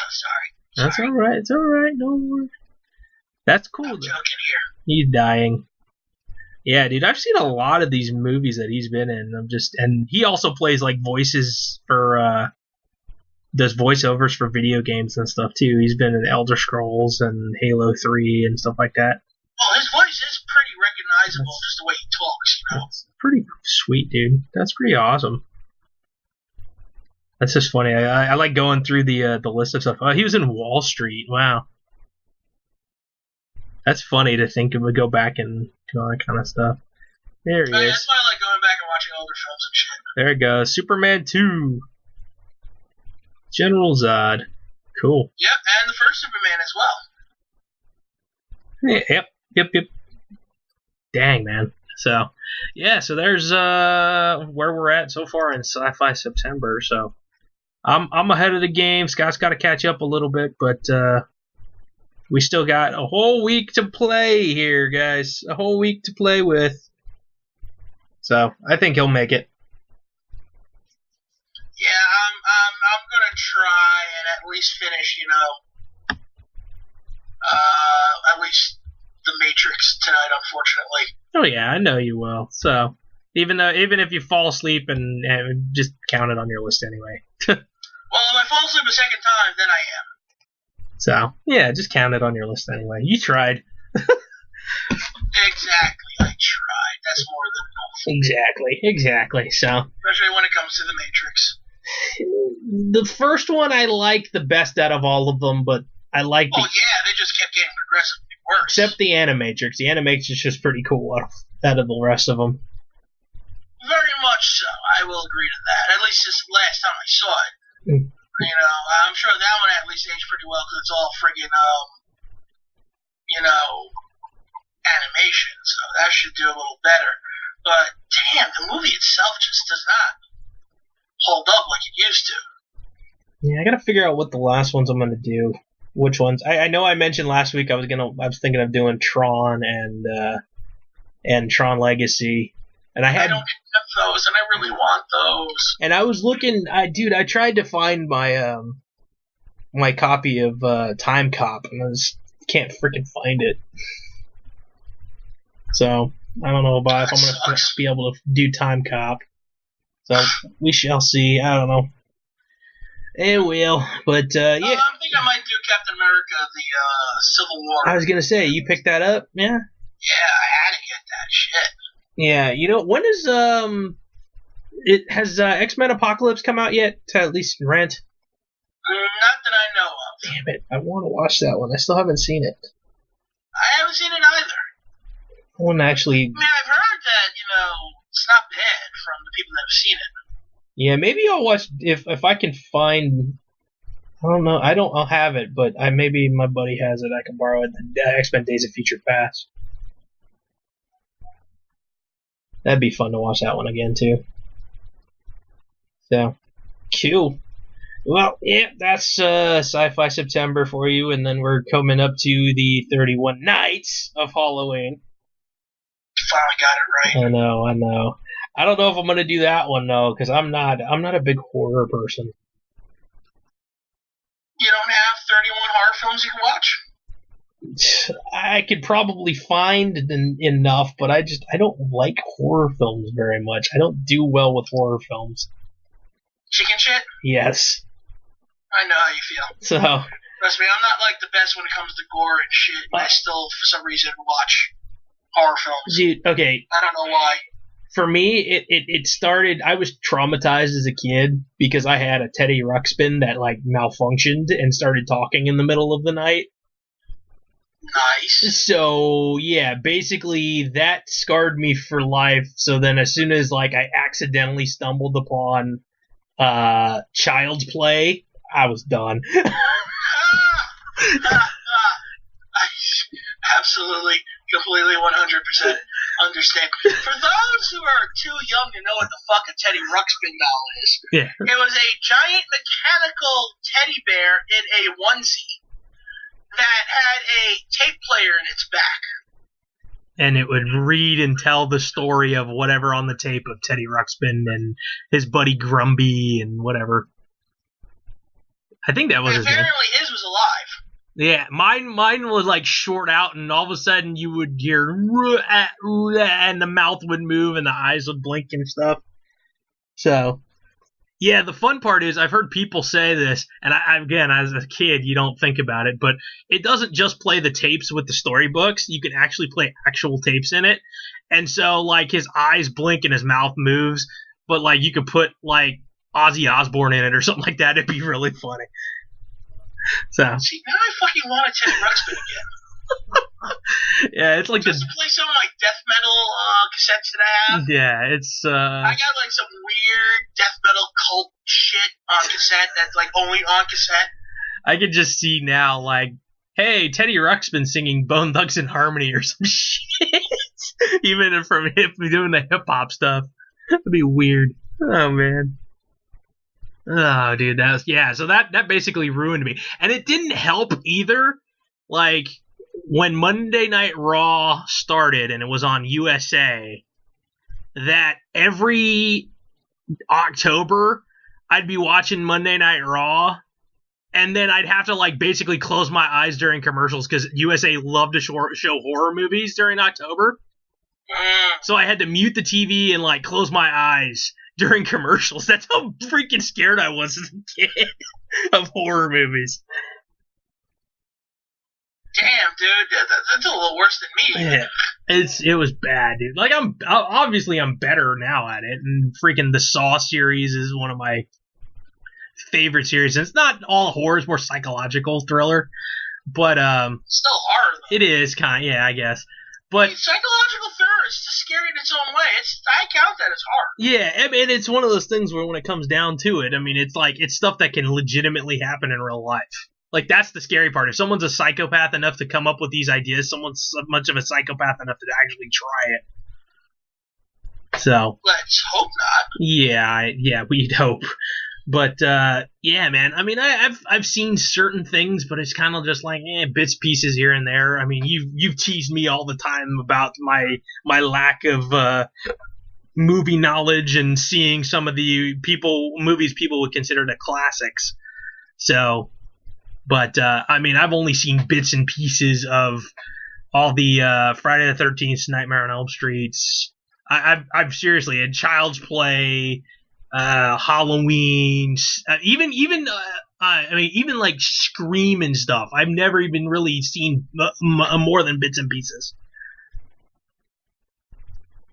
Sorry. That's all right. It's all right. Don't worry. That's cool. I'm joking here. He's dying. Yeah, dude. I've seen a lot of these movies that he's been in. And he also plays like voices for does voiceovers for video games and stuff too. He's been in Elder Scrolls and Halo 3 and stuff like that. Well, his voice is pretty recognizable, just the way he talks, That's pretty sweet, dude. That's pretty awesome. That's just funny. I like going through the list of stuff. Oh, he was in Wall Street. Wow. That's funny to think of. Go back and do all that kind of stuff. There he is. That's why I like going back and watching older films and shit. There it goes. Superman 2. General Zod. Cool. Yep, and the first Superman as well. Yep. Dang, man. So, yeah, so there's where we're at so far in Sci-Fi September. So, I'm ahead of the game. Scott's got to catch up a little bit, but we still got a whole week to play here, guys. A whole week to play with. So, I think he'll make it. Yeah, I'm gonna try and at least finish, at least the Matrix tonight, unfortunately. Oh yeah, I know you will. So even if you fall asleep and just count it on your list anyway. Well, if I fall asleep a second time, then I am. So yeah, just count it on your list anyway. You tried. Exactly, I tried. That's more than enough. Exactly. So especially when it comes to the Matrix. The first one I like the best out of all of them, but I like yeah, they just kept getting progressively worse. Except the Animatrix. The Animatrix is pretty cool out of the rest of them. Very much so. I will agree to that. At least this last time I saw it. I'm sure that one at least aged pretty well because it's all friggin', animation. So that should do a little better. But damn, the movie itself just does not hold up like it used to. Yeah, I gotta figure out what the last ones I'm gonna do. Which ones? I know I mentioned last week I was thinking of doing Tron and Tron Legacy, and I don't have those, and I really want those. And I was looking, I tried to find my my copy of Time Cop, and I just can't freaking find it. So I don't know if I'm gonna be able to do Time Cop. So we shall see. I don't know. It will, but yeah. I think I might do Captain America: The Civil War. I was gonna say, you picked that up, yeah? Yeah, I had to get that shit. Yeah, when is it has X-Men Apocalypse come out yet? To at least rent? Not that I know of. Damn it! I want to watch that one. I still haven't seen it. I haven't seen it either. I want to actually. I mean, I've heard that it's not bad from the people that have seen it. Yeah, maybe I'll watch if I can find. I don't know. I'll have it, but maybe my buddy has it. I can borrow it. The X-Men Days of Future Past. That'd be fun to watch that one again too. So, cool. Well, yeah, that's Sci-Fi September for you, and then we're coming up to the 31 Nights of Halloween. Finally got it right. I know. I don't know if I'm gonna do that one though, because I'm not a big horror person. You don't have 31 horror films you can watch? I could probably find enough, but I don't like horror films very much. I don't do well with horror films. Chicken shit? Yes. I know how you feel. So. Trust me, I'm not like the best when it comes to gore and shit. I still, for some reason, watch horror films. Dude, okay. I don't know why. For me, it started. I was traumatized as a kid because I had a Teddy Ruxpin that like malfunctioned and started talking in the middle of the night. Nice. So yeah, basically that scarred me for life. So then, as soon as like I accidentally stumbled upon Child's Play, I was done. Absolutely, completely, 100% understand. For those who are too young to know what the fuck a Teddy Ruxpin doll is, yeah. It was a giant mechanical teddy bear in a onesie that had a tape player in its back. And it would read and tell the story of whatever on the tape of Teddy Ruxpin and his buddy Grumby and whatever. I think that was his name. Apparently his was alive. Yeah, mine was like short out, and all of a sudden you would hear and the mouth would move and the eyes would blink and stuff. So, yeah, the fun part is I've heard people say this, and again, as a kid, you don't think about it, but it doesn't just play the tapes with the storybooks. You can actually play actual tapes in it. And so, like, his eyes blink and his mouth moves, but, like, you could put, like, Ozzy Osbourne in it or something like that. It'd be really funny. So. See, now I fucking want a Teddy Ruxpin again. Yeah, it's like just to play some of my death metal cassettes that I have. Yeah, it's I got like some weird death metal cult shit on cassette that's like only on cassette. I could just see now, like, hey, Teddy Ruxpin singing Bone Thugs and Harmony or some shit. Even from doing the hip hop stuff. That'd be weird. Oh man. Oh, dude, so that basically ruined me. And it didn't help either, like, when Monday Night Raw started and it was on USA, that every October I'd be watching Monday Night Raw, and then I'd have to, like, basically close my eyes during commercials because USA loved to show horror movies during October. So I had to mute the TV and, like, close my eyes during commercials. That's how freaking scared I was as a kid of horror movies. Damn, dude, that's a little worse than me. Yeah, it was bad, dude. Like, I'm better now at it, and freaking the Saw series is one of my favorite series. And it's not all horror; it's more psychological thriller, but still horror. It is kind of, yeah, I guess. But I mean, psychological thriller is scary in its own way. I count that as horror. Yeah, I mean, it's one of those things where when it comes down to it, I mean, it's like it's stuff that can legitimately happen in real life. Like, that's the scary part. If someone's a psychopath enough to come up with these ideas, someone's so much of a psychopath enough to actually try it. So let's hope not. Yeah, we'd hope. But yeah, man. I mean, I've seen certain things, but it's kind of just like bits, pieces here and there. I mean, you've teased me all the time about my lack of movie knowledge and seeing some of the movies people would consider the classics. So, but I mean, I've only seen bits and pieces of all the Friday the 13th, Nightmare on Elm Streets. I've seriously had Child's Play. Halloween, even like Scream and stuff. I've never even really seen more than bits and pieces.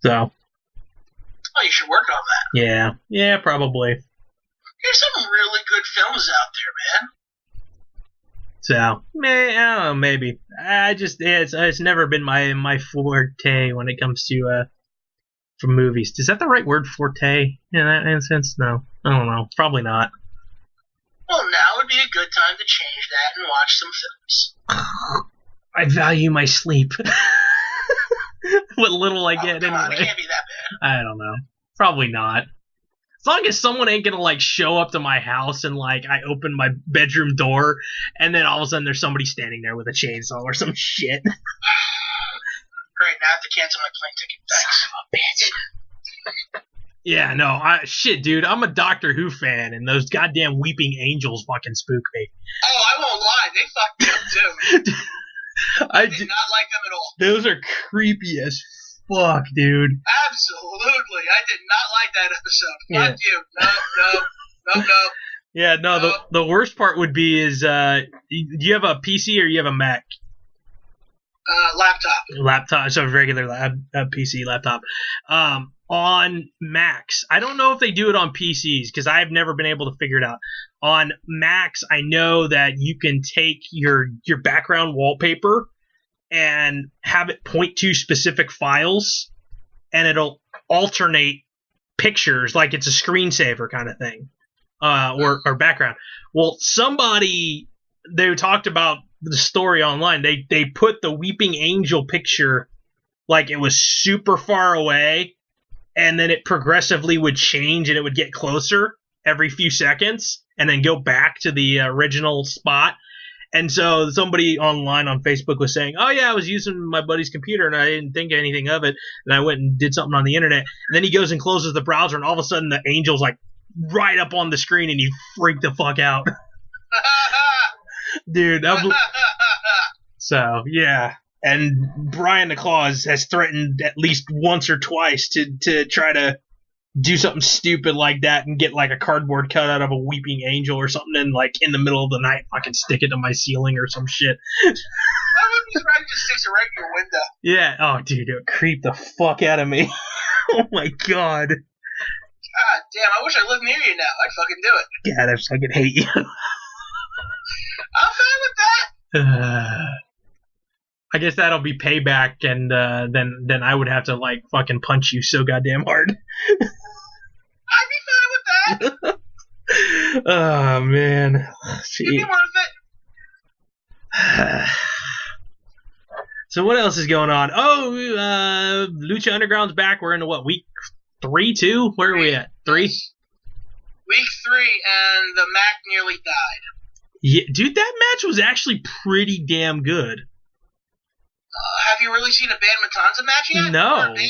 So, oh, you should work on that. Yeah, probably. There's some really good films out there, man. So, I don't know, maybe. It's never been my forte when it comes to from movies. Is that the right word, forte, in that instance? No. I don't know. Probably not. Well, now would be a good time to change that and watch some films. I value my sleep. What little I get come anyway. on, it can't be that bad. I don't know. Probably not. As long as someone ain't gonna, like, show up to my house and, like, I open my bedroom door and then all of a sudden there's somebody standing there with a chainsaw or some shit. Great, now I have to cancel my plane ticket. Thanks. Son of a bitch. Yeah, no, shit, dude, I'm a Doctor Who fan and those goddamn weeping angels fucking spook me. Oh, I won't lie, they fucked me up too. I did not like them at all. Those are creepy as fuck, dude. Absolutely. I did not like that episode. Yeah. Fuck you. No. Yeah, no, the worst part would be is, do you have a PC or you have a Mac? Laptop. Laptop, so regular PC laptop. On Macs, I don't know if they do it on PCs because I've never been able to figure it out. On Macs, I know that you can take your background wallpaper and have it point to specific files, and it'll alternate pictures like it's a screensaver kind of thing, or background. Well, they talked about the story online. They put the weeping angel picture like it was super far away, and then it progressively would change and it would get closer every few seconds and then go back to the original spot. And so somebody online on Facebook was saying, oh yeah, I was using my buddy's computer and I didn't think anything of it, and I went and did something on the internet, and then he goes and closes the browser and all of a sudden the angel's like right up on the screen and you freak the fuck out. Dude, so yeah. And Brian the Claus has threatened at least once or twice to try to do something stupid like that and get like a cardboard cutout of a weeping angel or something and like in the middle of the night fucking stick it to my ceiling or some shit. I wouldn't be surprised if it sticks it right in your window. Yeah. Oh, dude, it would creep the fuck out of me. Oh my god. God damn, I wish I lived near you now. I'd fucking do it. God, I fucking hate you. I'm fine with that. I guess that'll be payback, and then I would have to like fucking punch you so goddamn hard. I'd be fine with that. Oh man, it'd be worth it. So what else is going on? Oh, Lucha Underground's back. We're into what, week 3, 2? Where are we at? 3? Week 3, and the Mac nearly died. Yeah, dude, that match was actually pretty damn good. Have you really seen a Band Matanza match yet? No. Or a Mac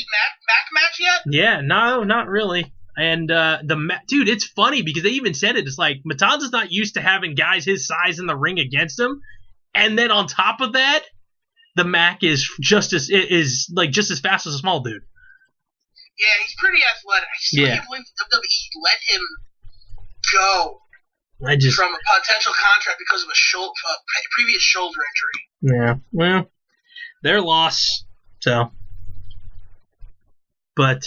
match yet? Yeah, no, not really. And dude, it's funny because they even said it. It's like Matanza's not used to having guys his size in the ring against him, and then on top of that, the Mac is just as fast as a small dude. Yeah, he's pretty athletic. I still can't believe WWE let him go from a potential contract because of a previous shoulder injury. Yeah, well, their loss. So, but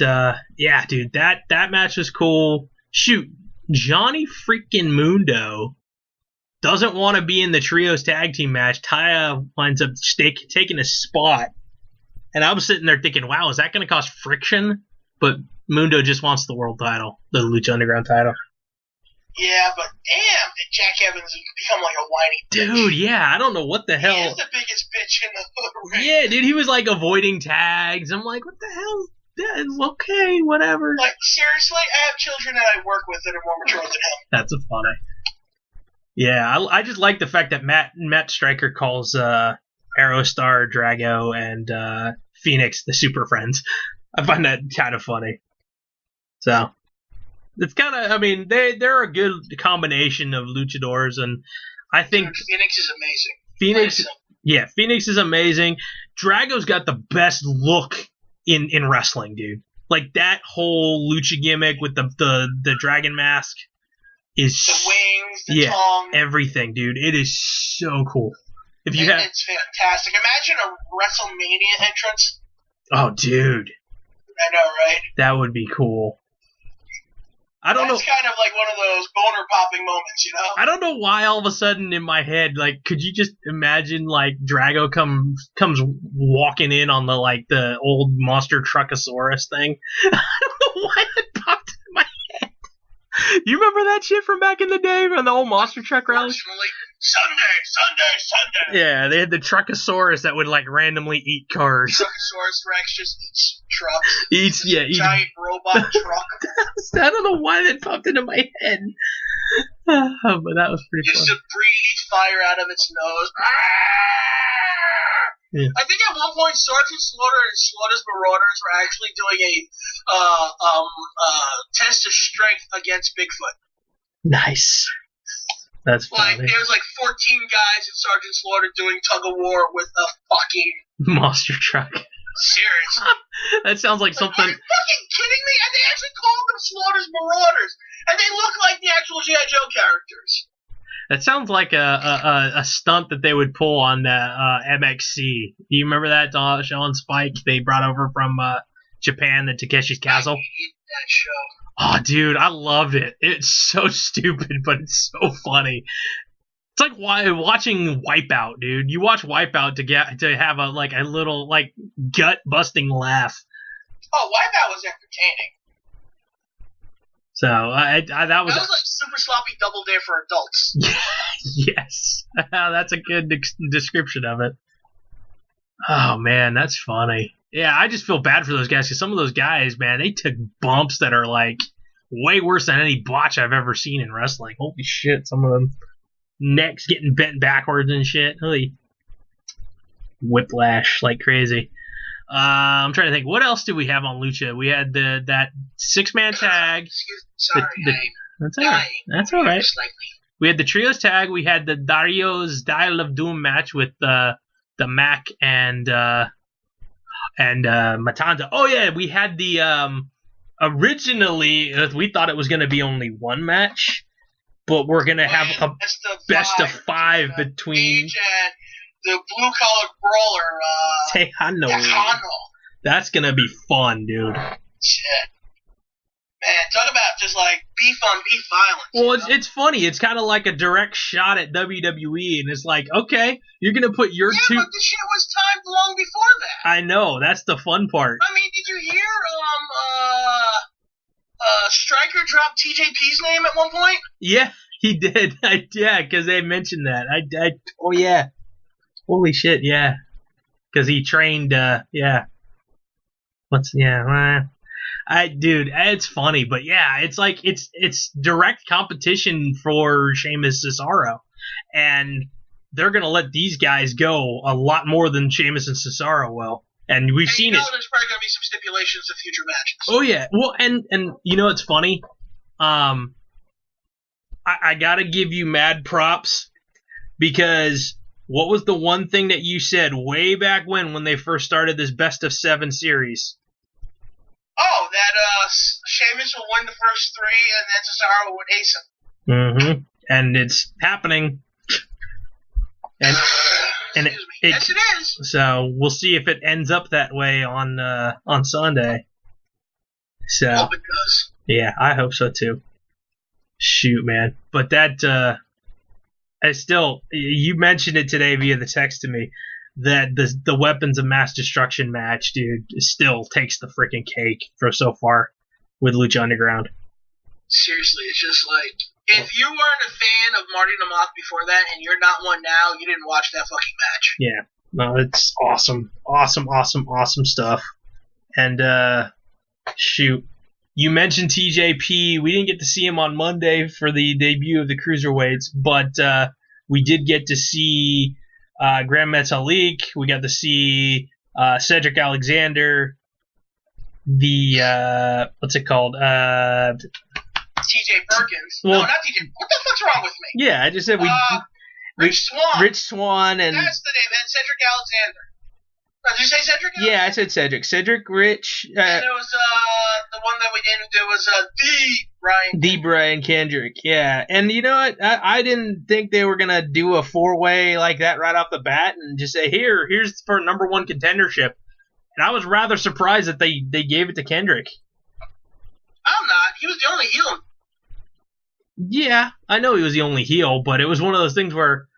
yeah, dude, that match was cool. Shoot, Johnny freaking Mundo doesn't want to be in the trios tag team match. Taya winds up taking a spot, and I was sitting there thinking, wow, is that going to cause friction? But Mundo just wants the world title, the Lucha Underground title. Yeah, but damn, did Jack Evans become like a whiny bitch. Dude, yeah, I don't know what the hell. He is the biggest bitch in the ring. Yeah, dude, he was like avoiding tags. I'm like, what the hell? Yeah, okay, whatever. Like, seriously? I have children that I work with that are more mature than him. That's funny. Yeah, I just like the fact that Matt Stryker calls Aerostar, Drago, and Phoenix the Super Friends. I find that kind of funny. So, it's kind of, I mean, they're a good combination of luchadors, and I think Phoenix is amazing. Phoenix is amazing. Drago's got the best look in wrestling, dude. Like that whole lucha gimmick with the dragon mask is the wings, the tongue, everything, dude. It is so cool. It's fantastic. Imagine a WrestleMania entrance. Oh, dude. I know, right? That would be cool. I don't know. That's kind of like one of those boner popping moments, you know? I don't know why all of a sudden in my head, like, could you just imagine like Drago comes walking in on the old monster Truckosaurus thing? I don't know why it popped in my head. You remember that shit from back in the day from the old monster truck rally? Sunday. Yeah, they had the Truckosaurus that would like randomly eat cars. Truckosaurus Rex just eats trucks. Eats giant robot truck. I don't know why that popped into my head. But that was pretty fun. Used to breathe fire out of its nose. Yeah. I think at one point Sergeant Slaughter and Slaughter's Marauders were actually doing a test of strength against Bigfoot. Nice. That's funny. Like, there was like 14 guys in Sergeant Slaughter doing tug of war with a fucking monster truck. Seriously. That sounds like something. Are you fucking kidding me? And they actually called them Slaughter's Marauders. And they look like the actual G.I. Joe characters. That sounds like a stunt that they would pull on MXC. Do you remember that, Sean Spike? They brought over from Japan, the Takeshi's Castle? I hate that show. Oh, dude, I loved it. It's so stupid, but it's so funny. It's like watching Wipeout, dude. You watch Wipeout to have a little gut busting laugh. Oh, Wipeout was entertaining. So that was like super sloppy Double Dare for adults. Yes, that's a good description of it. Oh man, that's funny. Yeah, I just feel bad for those guys because some of those guys, man, they took bumps that are like way worse than any botch I've ever seen in wrestling. Holy shit, some of them necks getting bent backwards and shit. Holy whiplash like crazy. I'm trying to think. What else did we have on Lucha? We had that 6-man tag. Sorry, that's all right. That's all right. We had the trios tag. We had the Dario's Dial of Doom match with the Mac and Matanza. Oh yeah, we had the originally we thought it was going to be only one match, but we're going to have a best of five between Cage and the blue collar brawler Tejano. That's going to be fun, dude. Shit. Man, talk about just like beef on beef violence. Well, it's funny. It's kind of like a direct shot at WWE, and it's like, okay, you're gonna put your two. Yeah, but the shit was timed long before that. I know. That's the fun part. I mean, did you hear Stryker dropped TJP's name at one point? Yeah, he did. Yeah, because they mentioned that. Oh yeah. Holy shit, yeah. Because he trained. Yeah. Dude, it's funny, but yeah, it's like it's direct competition for Sheamus Cesaro, and they're gonna let these guys go a lot more than Sheamus and Cesaro will, and we've seen it. There's probably gonna be some stipulations of future matches. Oh yeah, well, and you know it's funny, I gotta give you mad props because what was the one thing that you said way back when they first started this best of 7 series? Oh, that Sheamus will win the first 3, and then Cesaro would ace him. Mm-hmm. And it's happening. And yes, it is. So we'll see if it ends up that way on Sunday. So I hope it does. Yeah, I hope so too. Shoot, man. But that you mentioned it today via the text to me. That the Weapons of Mass Destruction match, dude, still takes the freaking cake for so far with Lucha Underground. Seriously, it's just like, if you weren't a fan of Marty Namoth before that, and you're not one now, you didn't watch that fucking match. Yeah. No, it's awesome. Awesome stuff. And, shoot. You mentioned TJP. We didn't get to see him on Monday for the debut of the Cruiserweights, but we did get to see Grand Metalik. We got to see Cedric Alexander. The what's it called? TJ Perkins. Well, no, not TJ. What the fuck's wrong with me? Yeah, I just said Rich Swann. Rich Swann and that's the name. And Cedric Alexander. Did you say Cedric? Yeah, I said Cedric. Cedric, Rich. And there was the one that we didn't do was Brian Kendrick. Yeah, and you know what? I didn't think they were gonna do a 4-way like that right off the bat and just say here's for number 1 contendership. And I was rather surprised that they gave it to Kendrick. I'm not. He was the only heel Yeah, I know he was the only heel, but it was one of those things where,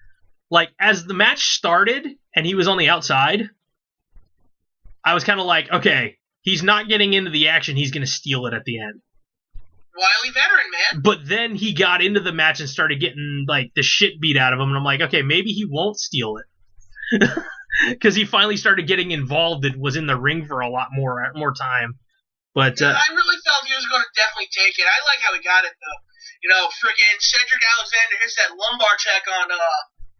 like, as the match started and he was on the outside, I was kind of like, okay, he's not getting into the action. He's going to steal it at the end. Wily veteran, man. But then he got into the match and started getting, like, the shit beat out of him. And I'm like, okay, maybe he won't steal it. Because he finally started getting involved and was in the ring for a lot more time. But I really felt he was going to definitely take it. I like how he got it, though. You know, friggin' Cedric Alexander hits that lumbar check on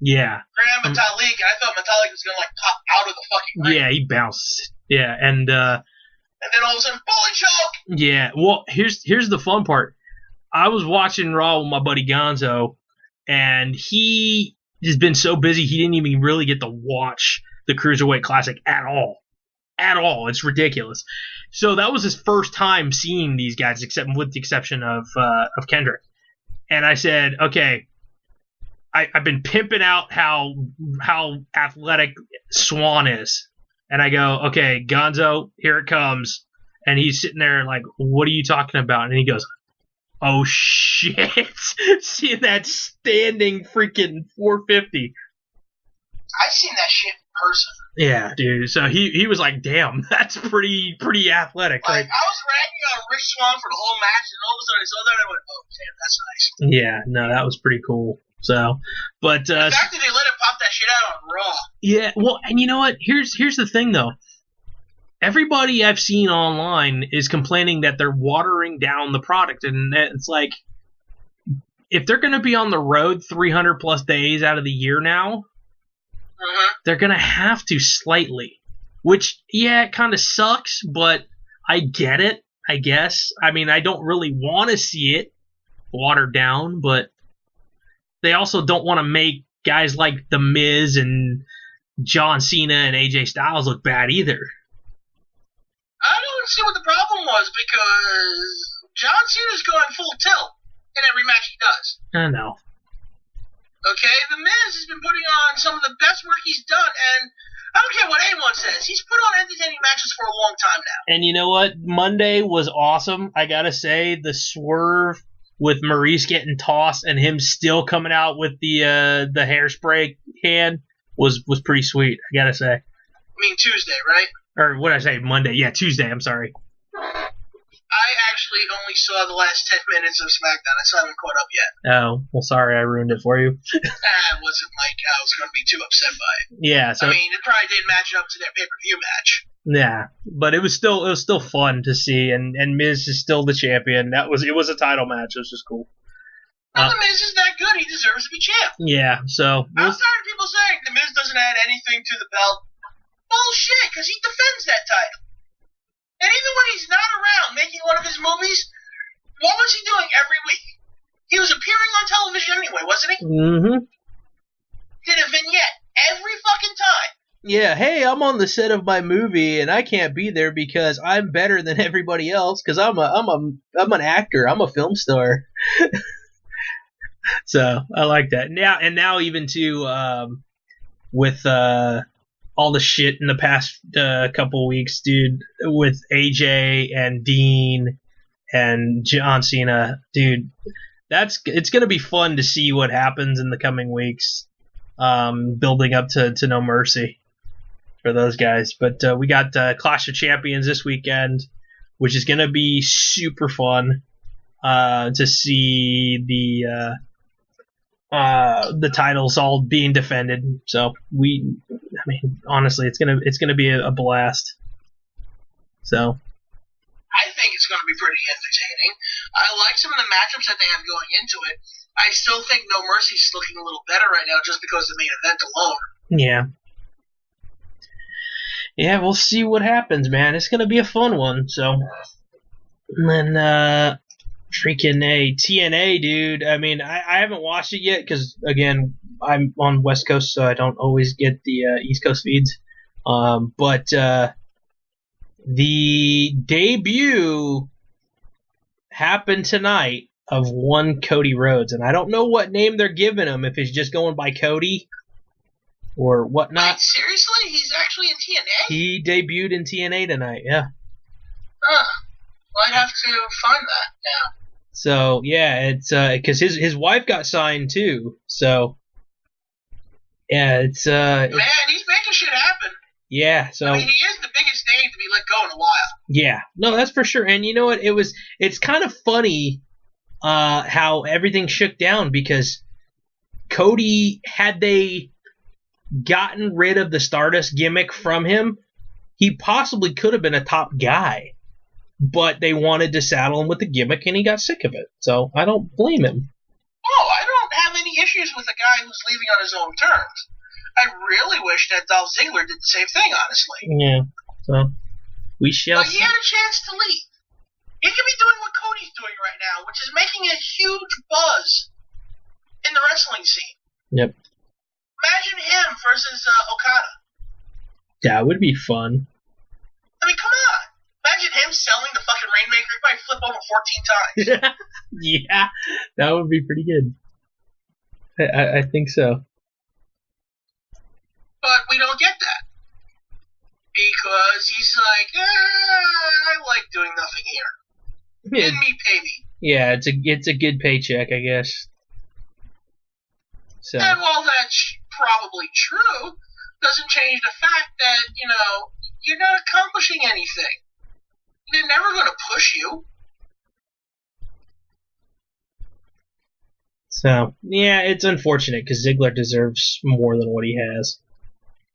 Graham Metalik, and I thought Metalik was going to, like, pop out of the fucking ring. Yeah, he bounced. Yeah, and then all of a sudden, bully choke! Yeah, well, here's the fun part. I was watching Raw with my buddy Gonzo, and he has been so busy he didn't even really get to watch the Cruiserweight Classic at all. At all. It's ridiculous. So that was his first time seeing these guys, with the exception of Kendrick. And I said, okay, I've been pimping out how athletic Swan is. And I go, okay, Gonzo, here it comes. And he's sitting there like, what are you talking about? And he goes, oh shit. Seeing that standing freaking 450. I've seen that shit in person. Yeah, dude. So he was like, damn, that's pretty athletic. Like, I was ragging on Rich Swann for the whole match, and all of a sudden I saw that and I went, oh, damn, that's nice. Yeah, no, that was pretty cool. So, but the fact that they let him pop that shit out on Raw. Yeah, well, and you know what? Here's the thing, though. Everybody I've seen online is complaining that they're watering down the product, and it's like, if they're going to be on the road 300 plus days out of the year now, they're going to have to slightly. Which, yeah, it kind of sucks, but I get it, I guess. I mean, I don't really want to see it watered down, but they also don't want to make guys like The Miz and John Cena and AJ Styles look bad either. I don't see what the problem was, because John Cena's going full tilt in every match he does. I know. Okay, The Miz has been putting on some of the best work he's done, and I don't care what anyone says. He's put on entertaining matches for a long time now. And you know what? Monday was awesome. I gotta say, the swerve with Maurice getting tossed and him still coming out with the hairspray can was pretty sweet. I gotta say. I mean Tuesday, right? Or what did I say? Monday? Yeah, Tuesday. I'm sorry. I actually only saw the last 10 minutes of SmackDown. I still haven't caught up yet. Oh, well, sorry I ruined it for you. I wasn't like I was going to be too upset by it. Yeah, so I mean, it probably didn't match up to their pay-per-view match. Yeah, but it was still fun to see, and Miz is still the champion. It was a title match. It was just cool. Well, the Miz is that good. He deserves to be champ. Yeah, so I'm tired of people saying the Miz doesn't add anything to the belt. Bullshit, because he defends that title. And even when he's not around making one of his movies, what was he doing every week? He was appearing on television anyway, wasn't he? Mm-hmm. Did a vignette every fucking time. Yeah, hey, I'm on the set of my movie and I can't be there because I'm better than everybody else because I'm an actor. I'm a film star. So I like that. Now even too with all the shit in the past couple weeks, dude, with AJ and Dean and John Cena, dude, it's gonna be fun to see what happens in the coming weeks, building up to No Mercy for those guys. But we got Clash of Champions this weekend, which is gonna be super fun to see the titles all being defended. So honestly, it's gonna be a blast. So I think it's gonna be pretty entertaining. I like some of the matchups that they have going into it. I still think No Mercy's looking a little better right now just because of the main event alone. Yeah, we'll see what happens, man. It's gonna be a fun one. So, and then freaking TNA, dude. I mean, I haven't watched it yet because, again, I'm on West Coast, so I don't always get the East Coast feeds. But the debut happened tonight of one Cody Rhodes, and I don't know what name they're giving him, if he's just going by Cody or whatnot. Wait, seriously? He's actually in TNA? He debuted in TNA tonight, yeah. Well, I'd have to find that now. So yeah, it's because his wife got signed too. So yeah, it's Man, he's making shit happen. yeah. So I mean, he is the biggest name to be let go in a while. yeah, no, that's for sure. And you know what? It's kind of funny how everything shook down because Cody, had they gotten rid of the Stardust gimmick from him, he possibly could have been a top guy. But they wanted to saddle him with the gimmick, and he got sick of it. So I don't blame him. Oh, I don't have any issues with a guy who's leaving on his own terms. I really wish that Dolph Ziggler did the same thing, honestly. Yeah. So we shall. But he had a chance to leave. He could be doing what Cody's doing right now, which is making a huge buzz in the wrestling scene. Yep. Imagine him versus Okada. That would be fun. I mean, come on. Imagine him selling the fucking Rainmaker. He'd probably flip over 14 times. Yeah, that would be pretty good. I think so. But we don't get that. Because he's like, I like doing nothing here. Give me, pay me. Yeah, it's a good paycheck, I guess. So. And while that's probably true, doesn't change the fact that, you're not accomplishing anything. They're never going to push you. So, yeah, it's unfortunate because Ziggler deserves more than what he has.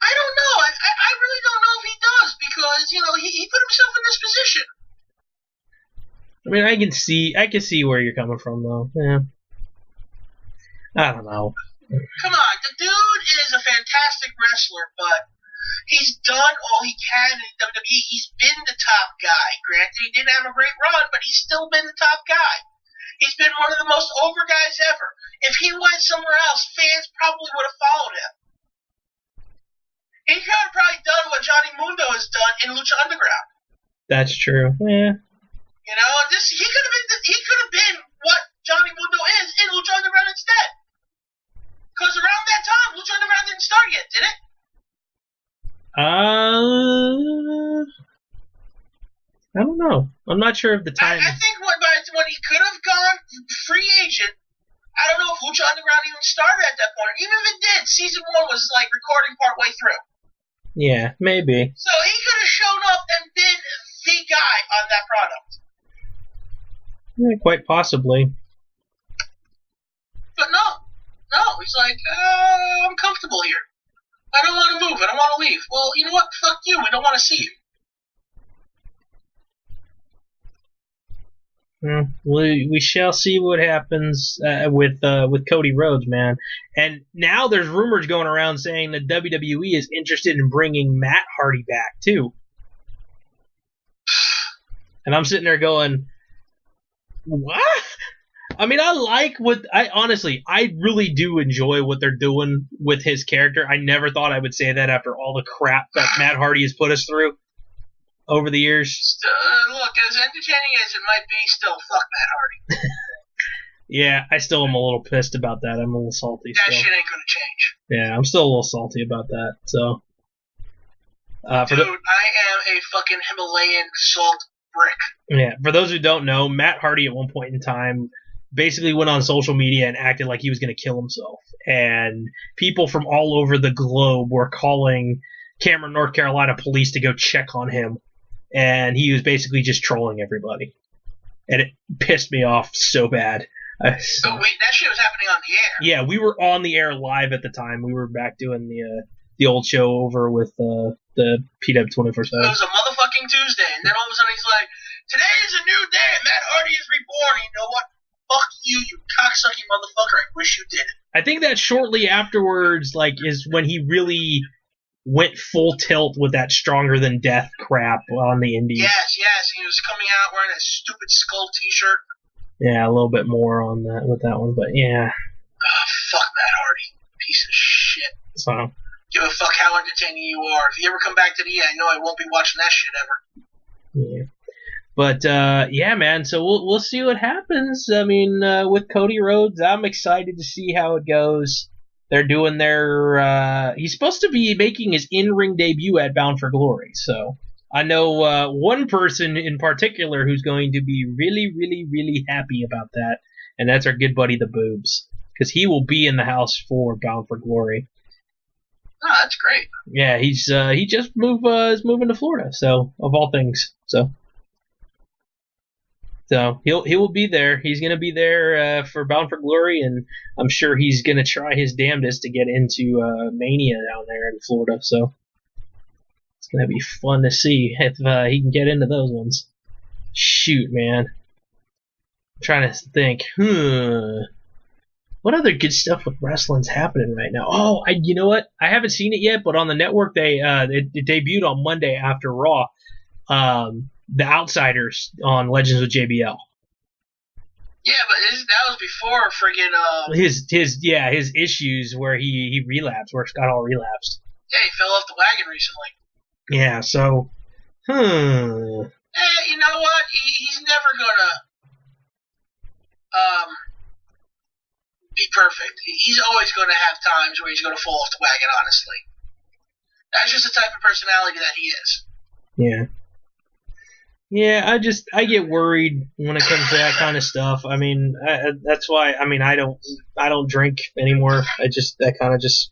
I don't know. I really don't know if he does because, he put himself in this position. I mean, I can see where you're coming from, though. Yeah. I don't know. Come on, the dude is a fantastic wrestler, but he's done all he can in WWE. He's been the top guy. Granted, he didn't have a great run, but he's still been the top guy. He's been one of the most over guys ever. If he went somewhere else, fans probably would have followed him. He could have probably done what Johnny Mundo has done in Lucha Underground. That's true. Yeah. He could have been what Johnny Mundo is in Lucha Underground instead. Because around that time, Lucha Underground didn't start yet, did it? I don't know. I'm not sure of the time. I think when he could have gone free agent, I don't know if Lucha Underground even started at that point. Even if it did, season 1 was like recording part way through. Yeah, maybe. So he could have shown up and been the guy on that product. Yeah, quite possibly. But no, he's like, I'm comfortable here. I don't want to move. I don't want to leave. Well, you know what? Fuck you. We don't want to see you. We shall see what happens with Cody Rhodes, man. And now there's rumors going around saying that WWE is interested in bringing Matt Hardy back too. And I'm sitting there going, what? I mean, I really do enjoy what they're doing with his character. I never thought I would say that after all the crap that Matt Hardy has put us through over the years. Look, as entertaining as it might be, still, fuck Matt Hardy. Yeah, I still am a little pissed about that. I'm a little salty. That shit ain't gonna change. Yeah, I'm still a little salty about that. So, dude, I am a fucking Himalayan salt brick. Yeah, for those who don't know, Matt Hardy at one point in time basically went on social media and acted like he was going to kill himself. And people from all over the globe were calling Cameron, North Carolina police to go check on him. And he was basically just trolling everybody. And it pissed me off so bad. Oh, wait, that shit was happening on the air? Yeah, we were on the air live at the time. We were back doing the old show over with the PW 24/7. It was a motherfucking Tuesday. And then all of a sudden he's like, today is a new day. Matt Hardy is reborn. You know what? Fuck you cocksucking motherfucker. I wish you did it. I think that shortly afterwards, is when he really went full tilt with that Stronger Than Death crap on the indies. Yes. He was coming out wearing a stupid skull t-shirt. Yeah, a little bit more on that with that one, but yeah. Oh, fuck Matt Hardy. Piece of shit. So. Give a fuck how entertaining you are. If you ever come back to the I know I won't be watching that shit ever. Yeah. But, yeah, man, so we'll see what happens. I mean, with Cody Rhodes, I'm excited to see how it goes. They're doing their, he's supposed to be making his in-ring debut at Bound for Glory, so I know one person in particular who's going to be really, really, really happy about that, and that's our good buddy the Boobs, because he will be in the house for Bound for Glory. Oh, that's great. Yeah, he just is moving to Florida, so of all things, so he will be there. He's gonna be there for Bound for Glory, and I'm sure he's gonna try his damnedest to get into Mania down there in Florida. So it's gonna be fun to see if he can get into those ones. Shoot, man, I'm trying to think. What other good stuff with wrestling's happening right now? Oh, you know what? I haven't seen it yet, but on the network it debuted on Monday after Raw. The Outsiders on Legends with JBL. Yeah, but that was before friggin' his issues where he relapsed, where Scott Hall relapsed. Yeah, he fell off the wagon recently. Yeah, so You know what? He's never gonna be perfect. He's always gonna have times where he's gonna fall off the wagon, honestly. That's just the type of personality that he is. Yeah. Yeah, I get worried when it comes to that kind of stuff. I mean, that's why. I mean, I don't drink anymore. I kind of just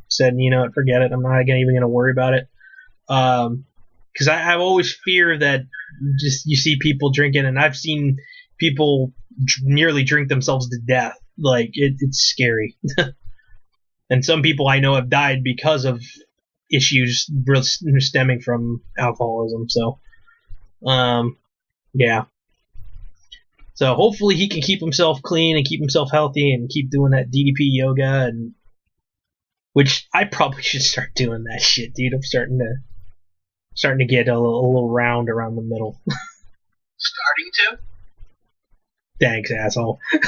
said, you know, forget it. I'm not even gonna worry about it. Because I always fear that just you see people drinking, and I've seen people nearly drink themselves to death. Like it's scary. And some people I know have died because of issues stemming from alcoholism. So. Yeah. So hopefully he can keep himself clean and keep himself healthy and keep doing that DDP yoga, and which I probably should start doing that shit, dude. I'm starting to get a little round around the middle. Starting to? Thanks, asshole. Dude,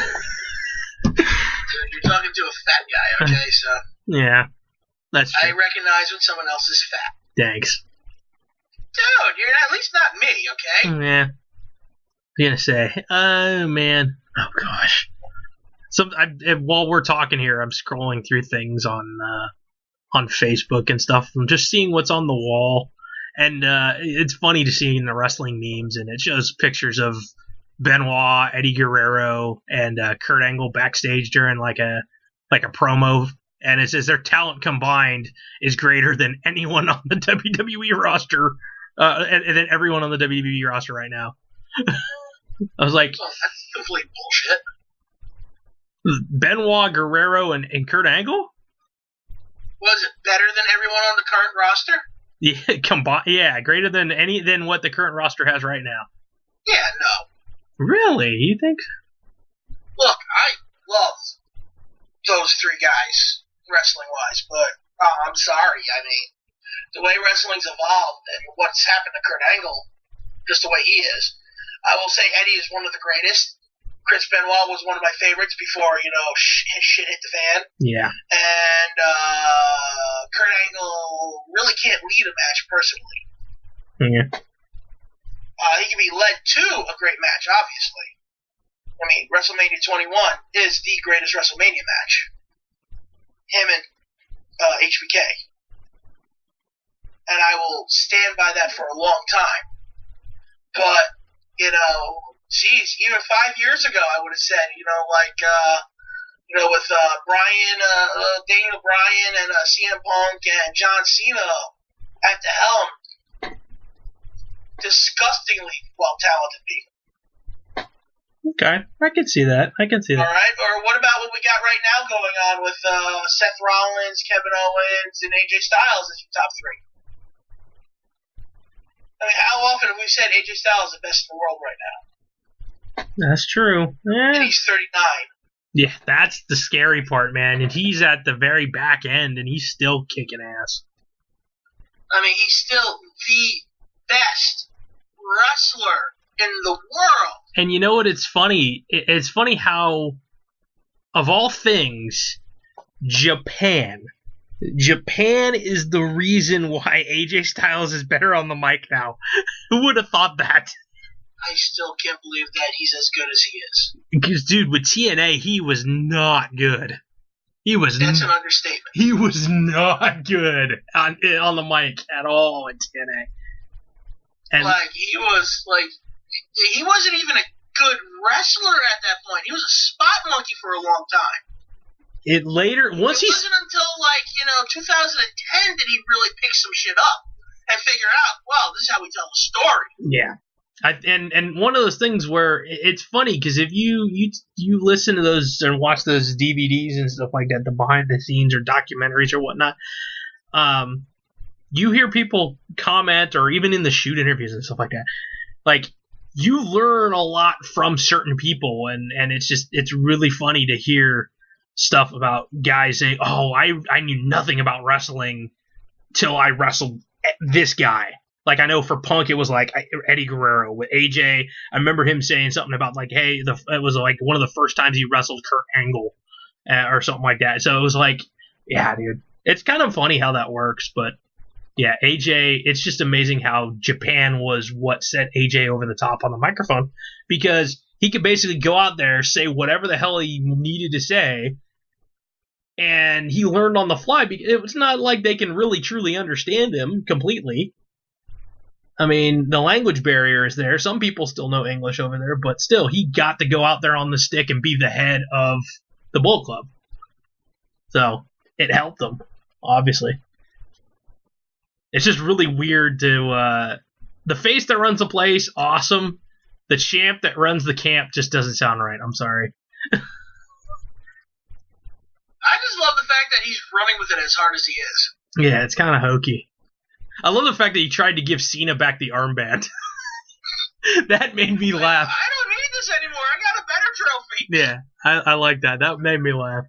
you're talking to a fat guy, okay? So yeah, that's true. I recognize when someone else is fat. Thanks. Dude, you're at least not me, okay? Yeah. I was gonna say, oh man, oh gosh. While we're talking here, I'm scrolling through things on Facebook and stuff. I'm just seeing what's on the wall, and it's funny to see in the wrestling memes, and it shows pictures of Benoit, Eddie Guerrero, and Kurt Angle backstage during like a promo. And it says their talent combined is greater than anyone on the WWE roster, and then everyone on the WWE roster right now. I was like, well, that's complete bullshit. Benoit, Guerrero, and Kurt Angle? Was it better than everyone on the current roster? Yeah, yeah, greater than what the current roster has right now. Yeah, no. Really? You think? Look, I love those three guys, wrestling-wise, but I'm sorry. I mean, the way wrestling's evolved and what's happened to Kurt Angle, just the way he is, I will say Eddie is one of the greatest. Chris Benoit was one of my favorites before, shit hit the fan. Yeah. And Kurt Angle really can't lead a match personally. Yeah. He can be led to a great match, obviously. I mean, WrestleMania 21 is the greatest WrestleMania match. Him and HBK. And I will stand by that for a long time. But, geez, even 5 years ago, I would have said, with Bryan, Daniel Bryan and CM Punk and John Cena at the helm, disgustingly well-talented people. Okay, I can see that. All right, or what about what we got right now going on with Seth Rollins, Kevin Owens, and AJ Styles as your top three? I mean, how often have we said AJ Styles is the best in the world right now? That's true. Yeah. And he's 39. Yeah, that's the scary part, man. And he's at the very back end, and he's still kicking ass. I mean, he's still the best wrestler in the world. And you know what? It's funny. It's funny how, of all things, Japan is the reason why AJ Styles is better on the mic now. Who would have thought that? I still can't believe that he's as good as he is. Because, dude, with TNA, he was not good. That's an understatement. He was not good on the mic at all in TNA. And he wasn't even a good wrestler at that point. He was a spot monkey for a long time. It wasn't until 2010 did he really pick some shit up and figure out, well, this is how we tell a story. Yeah. And one of those things where it's funny because if you listen to those and watch those DVDs and stuff like that, the behind the scenes or documentaries or whatnot, you hear people comment, or even in the shoot interviews and stuff like that, like, you learn a lot from certain people, and it's really funny to hear stuff about guys saying, oh, I knew nothing about wrestling till I wrestled this guy. Like, I know for Punk, it was like Eddie Guerrero. With AJ, I remember him saying something about, like, hey, it was like one of the first times he wrestled Kurt Angle or something like that. So it was like, yeah, dude. It's kind of funny how that works, but yeah, AJ, it's just amazing how Japan was what set AJ over the top on the microphone, because he could basically go out there, say whatever the hell he needed to say, and he learned on the fly. It's not like they can really truly understand him completely. I mean, the language barrier is there. Some people still know English over there, but still, he got to go out there on the stick and be the head of the Bullet Club. So, it helped him, obviously. It's just really weird to... the face that runs the place, awesome. The champ that runs the camp just doesn't sound right. I'm sorry. I just love the fact that he's running with it as hard as he is. Yeah, it's kind of hokey. I love the fact that he tried to give Cena back the armband. That made me laugh. I don't need this anymore. I got a better trophy. Yeah, I like that. That made me laugh.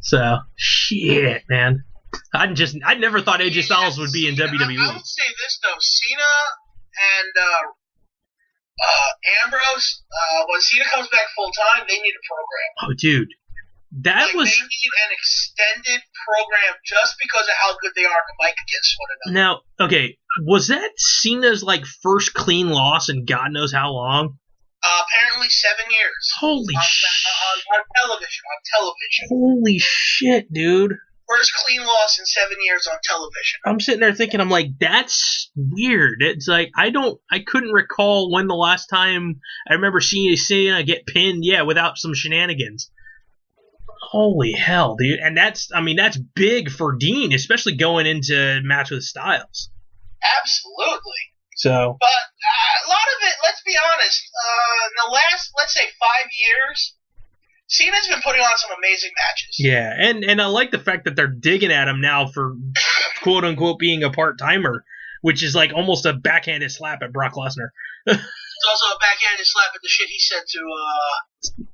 So, shit, man. I never thought AJ Styles would be in WWE. I would say this, though. Cena and Ambrose, when Cena comes back full time, they need a program. Oh, dude. They need an extended program just because of how good they are to mic against one another. Now, okay, was that Cena's first clean loss in God knows how long? Apparently 7 years. Holy shit! On television. Holy shit, dude! First clean loss in 7 years on television. I'm sitting there thinking, I'm like, that's weird. It's like I couldn't recall when the last time I remember seeing Cena get pinned. Yeah, without some shenanigans. Holy hell, dude. And that's big for Dean, especially going into match with Styles. Absolutely. So. But a lot of it, let's be honest, in the last, let's say, 5 years, Cena's been putting on some amazing matches. Yeah, and I like the fact that they're digging at him now for quote-unquote being a part-timer, which is like almost a backhanded slap at Brock Lesnar. It's also a backhanded slap at the shit he said to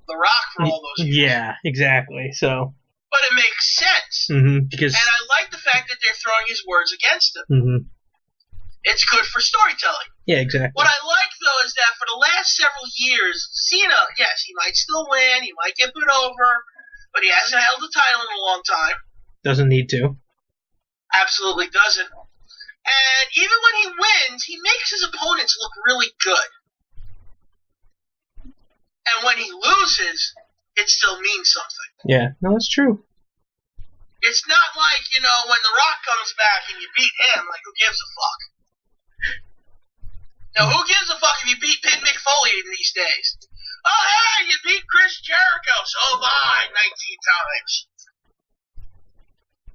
The Rock for all those years. Yeah, exactly. So, but it makes sense. And I like the fact that they're throwing his words against him. Mm-hmm. It's good for storytelling. Yeah, exactly. What I like, though, is that for the last several years, Cena, yes, he might still win, he might get put over, but he hasn't held the title in a long time. Doesn't need to. Absolutely doesn't. And even when he wins, he makes his opponents look really good. And when he loses, it still means something. Yeah, no, that's true. It's not like, when The Rock comes back and you beat him, like, who gives a fuck? Now, who gives a fuck if you beat Mick Foley in these days? Oh, hey, you beat Chris Jericho, so have I 19 times.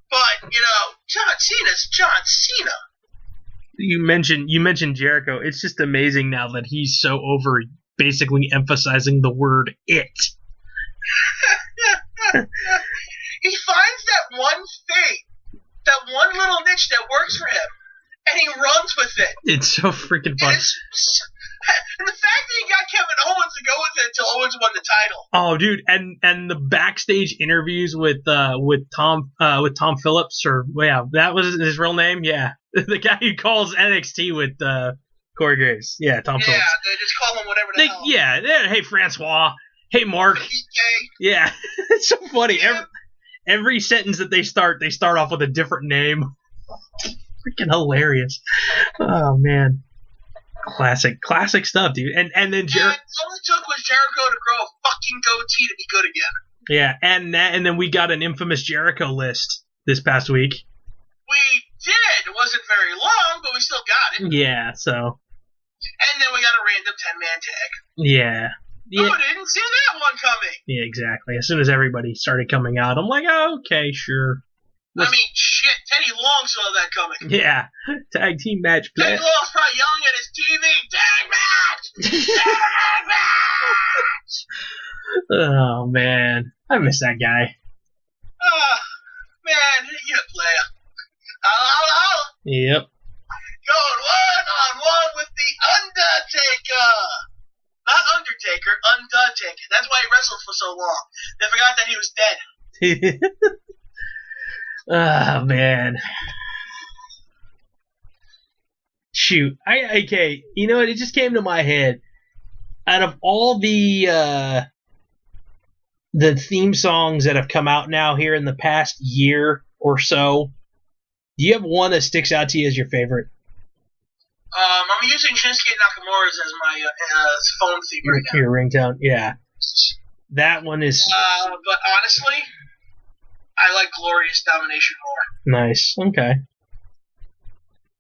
But, John Cena's John Cena. You mentioned Jericho. It's just amazing now that he's so over basically emphasizing the word it. He finds that one thing, that one little niche that works for him, and he runs with it. It's so freaking fun. And the fact that he got Kevin Owens to go with it until Owens won the title. Oh, dude, and the backstage interviews with Tom Phillips, or that was his real name. Yeah, the guy who calls NXT with Corey Graves. Yeah, Tom Phillips. Yeah, they just call him whatever the hell. Yeah, hey Francois, hey Mark. He's gay. Yeah, it's so funny. Yeah. Every sentence that they start off with a different name. Freaking hilarious. Oh man. Classic stuff, dude. And then all it took was Jericho to grow a fucking goatee to be good again. Yeah, and then we got an infamous Jericho list this past week. We did. It wasn't very long, but we still got it. Yeah, so And then we got a random 10-man tag. Yeah. Oh, I didn't see that one coming. Yeah, exactly. As soon as everybody started coming out, I'm like, oh, okay, sure. I mean, shit, Teddy Long saw that coming. Yeah, tag team match. Teddy Long's probably yelling at his TV, tag match! Tag match! Oh, man. I miss that guy. Oh, man, you a player. Hello. Yep. Going one-on-one with the Undertaker. Not Undertaker, Undertaker. That's why he wrestled for so long. They forgot that he was dead. Oh, man. Shoot. Okay, you know what? It just came to my head. Out of all the theme songs that have come out now here in the past year or so, do you have one that sticks out to you as your favorite? I'm using Shinsuke Nakamura's as my phone theme right now. Your ringtone? Yeah. That one is... but honestly, I like Glorious Domination more. Nice. Okay.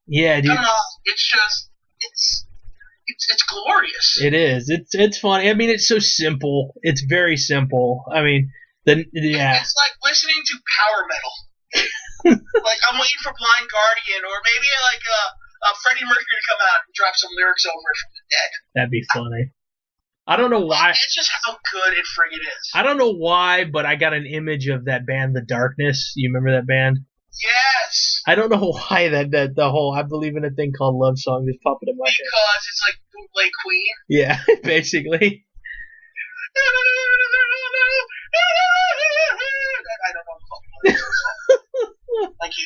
Yeah, dude. Come on, it's just... It's glorious. It is. It's funny. I mean, it's so simple. It's very simple. I mean, yeah. It's like listening to power metal. Like, I'm waiting for Blind Guardian, or maybe like Freddie Mercury to come out and drop some lyrics over it from the dead. That'd be funny. I don't know why. It's just how good it friggin' is. I don't know why, but I got an image of that band, The Darkness. You remember that band? Yes. I don't know why that the whole I believe in a thing called love song just popped in my head. Because it's like bootleg Queen. Yeah, basically. I don't know. Thank you.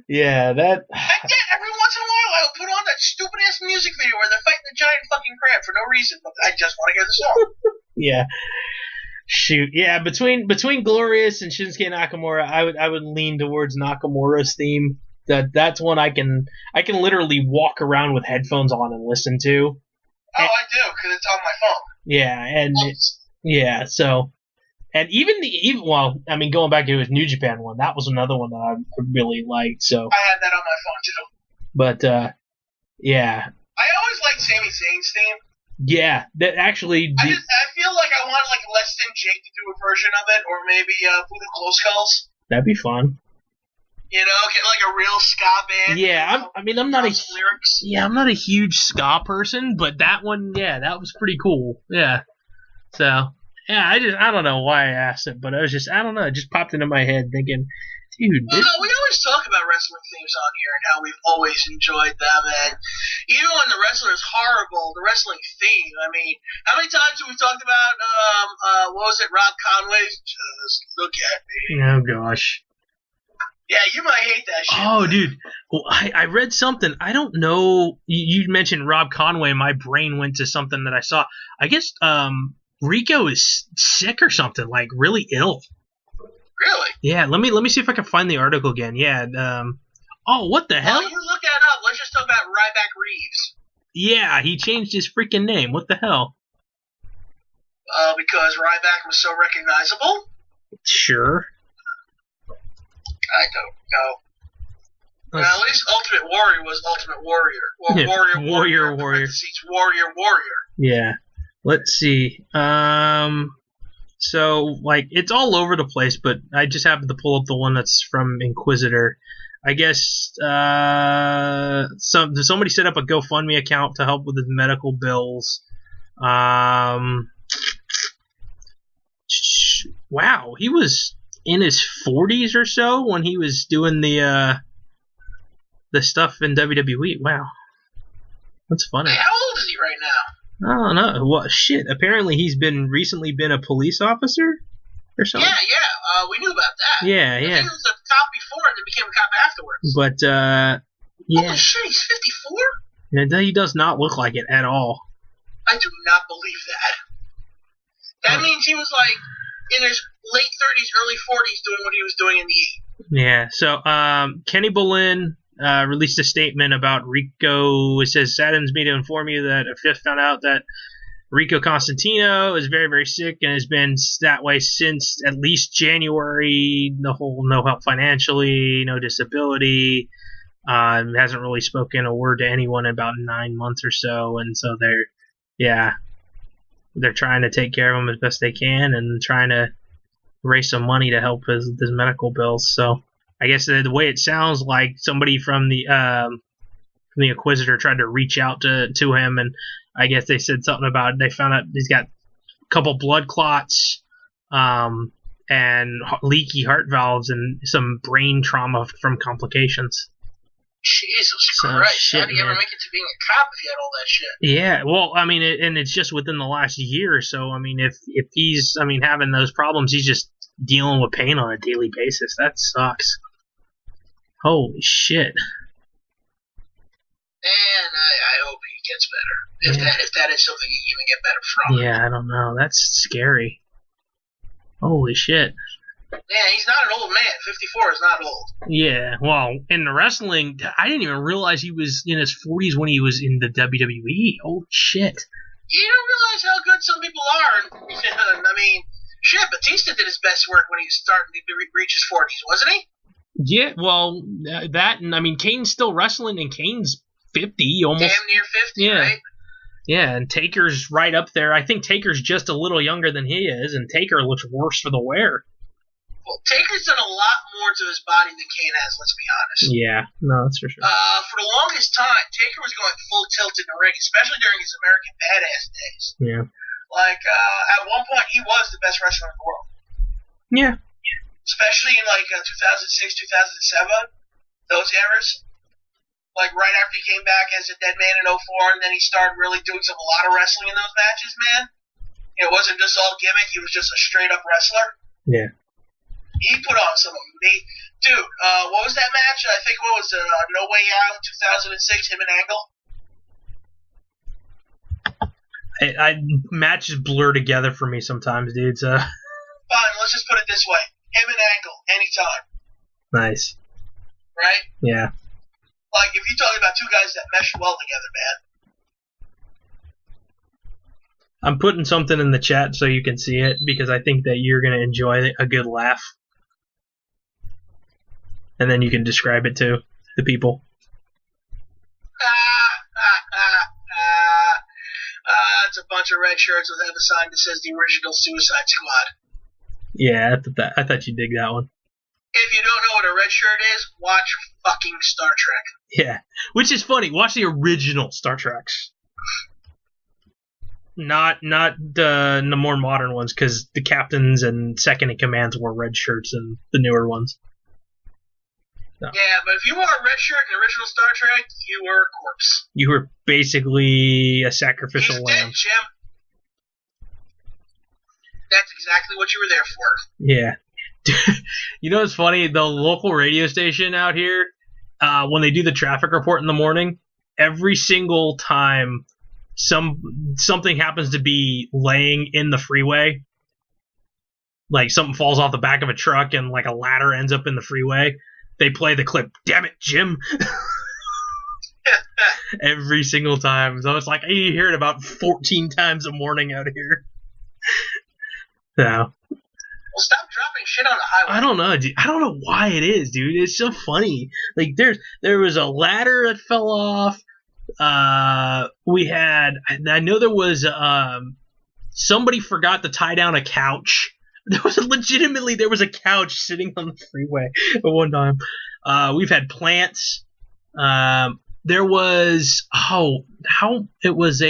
Yeah, that. And yeah, every once in a while I'll put on that stupid ass music video where they're fighting a giant fucking crab for no reason, but I just want to hear the song. Yeah. Shoot, yeah. Between Glorious and Shinsuke Nakamura, I would lean towards Nakamura's theme. That's one I can literally walk around with headphones on and listen to. Oh, I do, because it's on my phone. Yeah, and yeah, so. And even well, I mean, going back to his New Japan one, that was another one that I really liked. So I had that on my phone too. But yeah. I always liked Sami Zayn's theme. Yeah, that actually. I feel like I want like Less Than Jake to do a version of it, or maybe Buddha Glow Skulls. That'd be fun. You know, get like a real ska band. Yeah, I'm not lyrics. Yeah, I'm not a huge ska person, but that one, yeah, that was pretty cool. Yeah. So. Yeah, I don't know why I asked it, but I don't know, it just popped into my head thinking, dude. Well, we always talk about wrestling themes on here and how we've always enjoyed them, and even when the wrestler's horrible, the wrestling theme, I mean, how many times have we talked about, what was it, Rob Conway's Just Look at Me? Oh, gosh. Yeah, you might hate that shit. Oh, dude. Well, I read something. I don't know. You mentioned Rob Conway. My brain went to something that I saw. I guess, Rico is sick or something, like really ill. Really? Yeah, let me see if I can find the article again. Yeah. Oh, what the hell? Oh, you look that up. Let's just talk about Ryback Reeves. Yeah, he changed his freaking name. What the hell? Because Ryback was so recognizable? Sure. I don't know. Well, at least Ultimate Warrior was Ultimate Warrior. Well, yeah, Warrior. Warrior. Yeah. Let's see. So, like, it's all over the place, but I just happened to pull up the one that's from Inquisitor. I guess somebody set up a GoFundMe account to help with his medical bills. Wow, he was in his 40s or so when he was doing the stuff in WWE. Wow, that's funny. Hey, how old is he right now? I don't know. Well, shit. Apparently, he's recently been a police officer or something. Yeah. We knew about that. Yeah. He was a cop before and then became a cop afterwards. But, yeah. Holy shit, he's 54? Yeah, he does not look like it at all. I do not believe that. That means he was, like, in his late 30s, early 40s doing what he was doing in the 80s. Yeah. So, Kenny Bolin released a statement about Rico. It says, saddens me to inform you that a fifth found out that Rico Constantino is very, very sick and has been that way since at least January. The whole no help financially, no disability. Hasn't really spoken a word to anyone in about 9 months or so, and so they're trying to take care of him as best they can and trying to raise some money to help his medical bills. So I guess the way it sounds like somebody from the Inquisitor tried to reach out to him, and I guess they said something about they found out he's got a couple blood clots, and leaky heart valves and some brain trauma from complications. Jesus Christ! How do you ever make it to being a cop if you had all that shit? Yeah, well, I mean, and it's just within the last year or so. I mean, if he's, having those problems, he's just dealing with pain on a daily basis. That sucks. Holy shit! And I hope he gets better. If that is something you even get better from. Yeah, I don't know. That's scary. Holy shit. Yeah, he's not an old man. 54 is not old. Yeah, well, in the wrestling, I didn't even realize he was in his 40s when he was in the WWE. Holy shit. You don't realize how good some people are. I mean, shit, Batista did his best work when he was starting to reach his 40s, wasn't he? Yeah, well, that, and Kane's still wrestling, and Kane's 50, almost. Damn near 50, right? Yeah, and Taker's right up there. I think Taker's just a little younger than he is, and Taker looks worse for the wear. Well, Taker's done a lot more to his body than Kane has, let's be honest. Yeah, no, that's for sure. For the longest time, Taker was going full tilt in the ring, especially during his American Badass days. Yeah. Like, at one point, he was the best wrestler in the world. Yeah. Especially in, 2006, 2007, those eras. Like, right after he came back as a dead man in 04, and then he started really doing a lot of wrestling in those matches, man. It wasn't just all gimmick, he was just a straight-up wrestler. Yeah. He put on some of them. Dude, what was that match? I think what was No Way Out 2006, him and Angle? Matches blur together for me sometimes, dude. So. Fine, let's just put it this way. Him and Angle, anytime. Nice. Right? Yeah. Like, if you're talking about two guys that mesh well together, man. I'm putting something in the chat so you can see it, because I think that you're going to enjoy a good laugh. And then you can describe it to the people. It's a bunch of red shirts with a sign that says the original Suicide Squad. Yeah, I thought you'd dig that one. If you don't know what a red shirt is, watch fucking Star Trek. Yeah, which is funny. Watch the original Star Treks. Not the more modern ones, because the captains and second in commands wore red shirts in the newer ones. No. Yeah, but if you wore a red shirt in the original Star Trek, you were a corpse. You were basically a sacrificial lamb. Dead, Jim. That's exactly what you were there for. Yeah. You know what's funny? The local radio station out here, when they do the traffic report in the morning, every single time something happens to be laying in the freeway, like something falls off the back of a truck and like a ladder ends up in the freeway, they play the clip, "Damn it, Jim." Every single time. So it's like, you hear it about 14 times a morning out here. No. Well, stop dropping shit on the highway. I don't know, dude. I don't know why it is, dude. It's so funny. Like, there was a ladder that fell off. I know there was, somebody forgot to tie down a couch. There was a couch sitting on the freeway at one time. We've had plants. There was, it was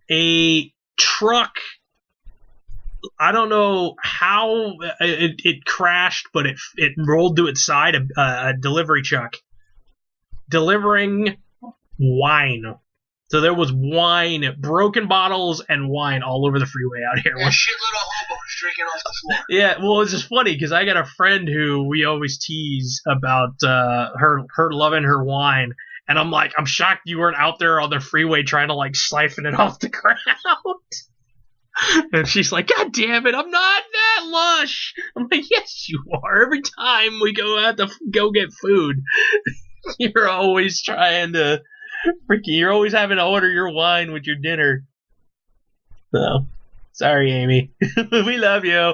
a truck. I don't know how it crashed, but it rolled to its side, a delivery truck delivering wine. So there was wine, broken bottles, and wine all over the freeway out here. Yeah, shitload of hobos drinking off the floor. Yeah, well, it's just funny because I got a friend who we always tease about her loving her wine, and I'm like, I'm shocked you weren't out there on the freeway trying to like siphon it off the ground. And she's like, God damn it, I'm not that lush. I'm like, yes, you are. Every time we go out to go get food, you're always trying to. Ricky, you're always having to order your wine with your dinner. So, sorry, Amy. We love you. I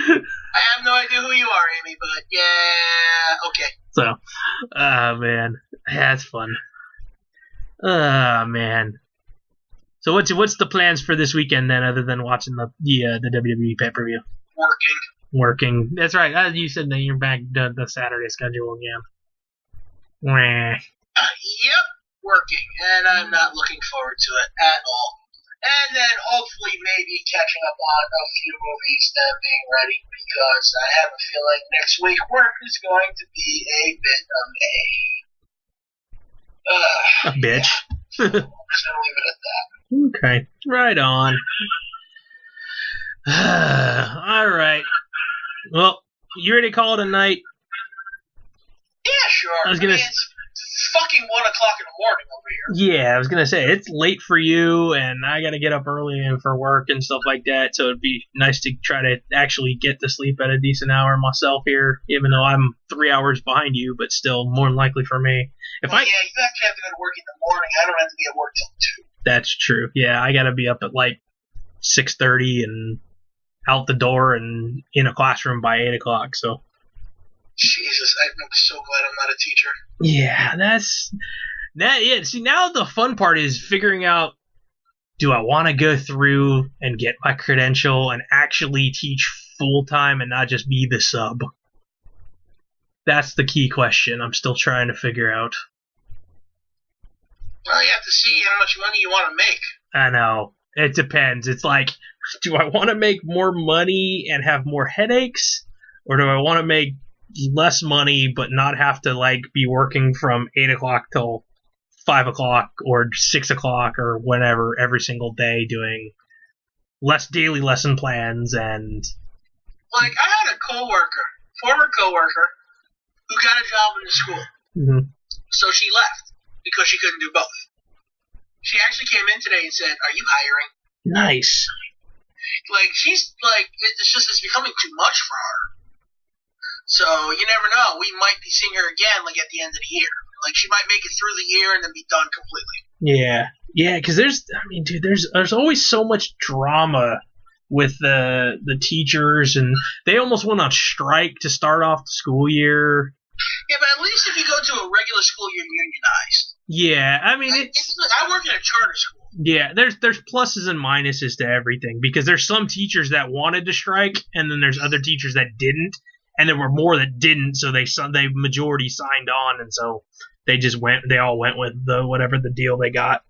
have no idea who you are, Amy, but yeah. okay. So, man, that's fun. Man. So what's the plans for this weekend then, other than watching the WWE pay-per-view? Working. That's right. You said that you're back to the Saturday schedule again. Yep, working, and I'm not looking forward to it at all. And then hopefully maybe catching up on a few movies that are being ready, because I have a feeling next week work is going to be a bit of a bitch. Yeah. I'm just gonna leave it at that. Okay, right on. All right. Well, you ready to call it a night? Yeah, sure. I was gonna. It's fucking 1 o'clock in the morning over here. Yeah, I was gonna say it's late for you, and I gotta get up early and for work and stuff like that. So it'd be nice to try to actually get to sleep at a decent hour myself here, even though I'm 3 hours behind you, but still more than likely for me. Yeah, you actually have to go to work in the morning. I don't have to be at work till 2. That's true. Yeah, I gotta be up at like 6:30 and out the door and in a classroom by 8 o'clock. So. Jesus, I'm so glad I'm not a teacher. Yeah, yeah. See, now the fun part is figuring out, do I want to go through and get my credential and actually teach full time and not just be the sub? That's the key question I'm still trying to figure out. Well, you have to see how much money you want to make. I know. It depends. It's like, do I want to make more money and have more headaches? Or do I want to make less money but not have to like be working from 8 o'clock till 5 o'clock or 6 o'clock or whenever every single day, doing less daily lesson plans? And like, I had a former coworker who got a job in the school. Mm-hmm. So she left because she couldn't do both. She actually came in today and said, "Are you hiring?" Nice. Like, she's like, it's becoming too much for her. So you never know. We might be seeing her again, like at the end of the year. Like, she might make it through the year and then be done completely. Yeah. Because there's always so much drama with the teachers, and they almost went on strike to start off the school year. Yeah, but at least if you go to a regular school, you're unionized. Yeah, I mean, I work in a charter school. Yeah, there's pluses and minuses to everything, because there's some teachers that wanted to strike, and then there's other teachers that didn't. And there were more that didn't, so they majority signed on, and so they all went with whatever the deal they got.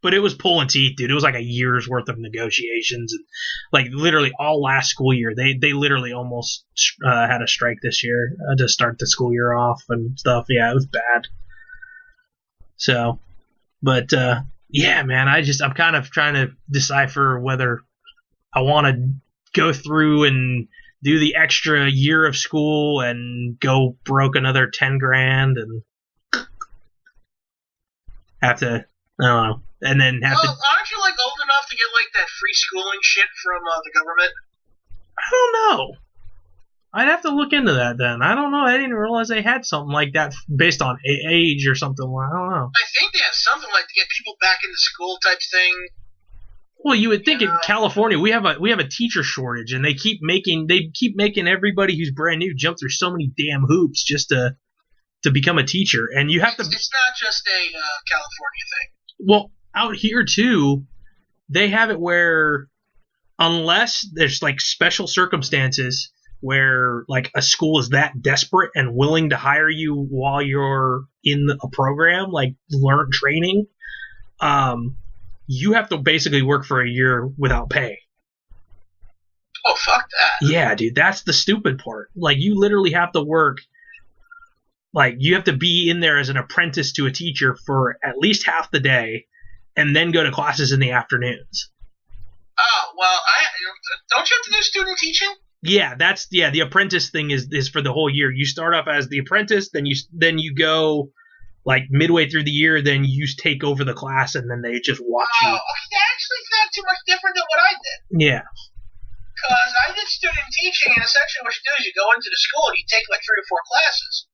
But it was pulling teeth, dude. It was like a year's worth of negotiations, and like literally all last school year, they literally almost had a strike this year to start the school year off and stuff. Yeah, it was bad. So, but yeah, man, I'm kind of trying to decipher whether I want to go through and do the extra year of school and go broke another 10 grand and have to, I don't know, and then have to. Aren't you like old enough to get like that free schooling shit from the government? I don't know. I'd have to look into that then. I don't know. I didn't realize they had something like that based on age or something. I don't know. I think they have something like to get people back into school type thing. Well, you would think in California we have a teacher shortage, and they keep making everybody who's brand new jump through so many damn hoops just to become a teacher, and you have to. It's not just a California thing. Well, out here too, they have it where unless there's like special circumstances where like a school is that desperate and willing to hire you while you're in a program, like learn training, you have to basically work for a year without pay. Oh, fuck that. Yeah, dude, that's the stupid part. Like, you literally have to work, like, you have to be in there as an apprentice to a teacher for at least half the day and then go to classes in the afternoons. Oh, well, don't you have to do student teaching? Yeah, the apprentice thing is for the whole year. You start off as the apprentice, then you go like midway through the year, then you take over the class, and then they just watch you. Oh, actually, it's not too much different than what I did. Yeah. Because I did student teaching, and essentially what you do is you go into the school and you take like 3 or 4 classes,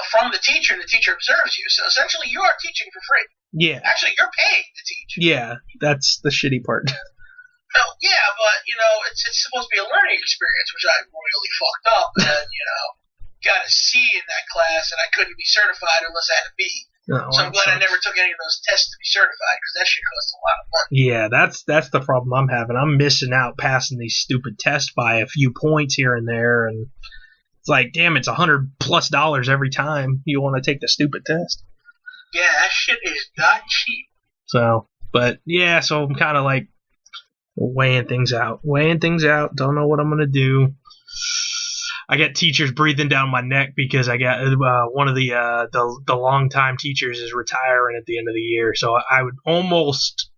from the teacher, and the teacher observes you. So essentially you are teaching for free. Yeah. Actually, you're paid to teach. Yeah, that's the shitty part. Well, yeah, but, it's supposed to be a learning experience, which I really fucked up, and, got a C in that class, and I couldn't be certified unless I had a B. Oh, So I'm glad I never took any of those tests to be certified, because that shit costs a lot of money. Yeah, that's the problem I'm having. I'm missing out passing these stupid tests by a few points here and there, and it's like, damn, it's $100+ every time you want to take the stupid test. Yeah, that shit is not cheap. So, but yeah, so I'm kind of like weighing things out. Don't know what I'm gonna do. I got teachers breathing down my neck because I got one of the longtime teachers is retiring at the end of the year. So I would almost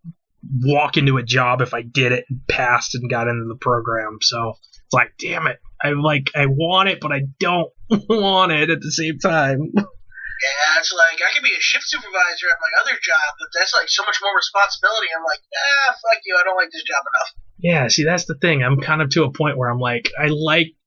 walk into a job if I did it and passed and got into the program. So it's like, damn it. I want it, but I don't want it at the same time. Yeah, it's like, I could be a shift supervisor at my other job, but that's like so much more responsibility. I'm like, fuck you, I don't like this job enough. Yeah, see, that's the thing. I'm kind of to a point where I'm like, I like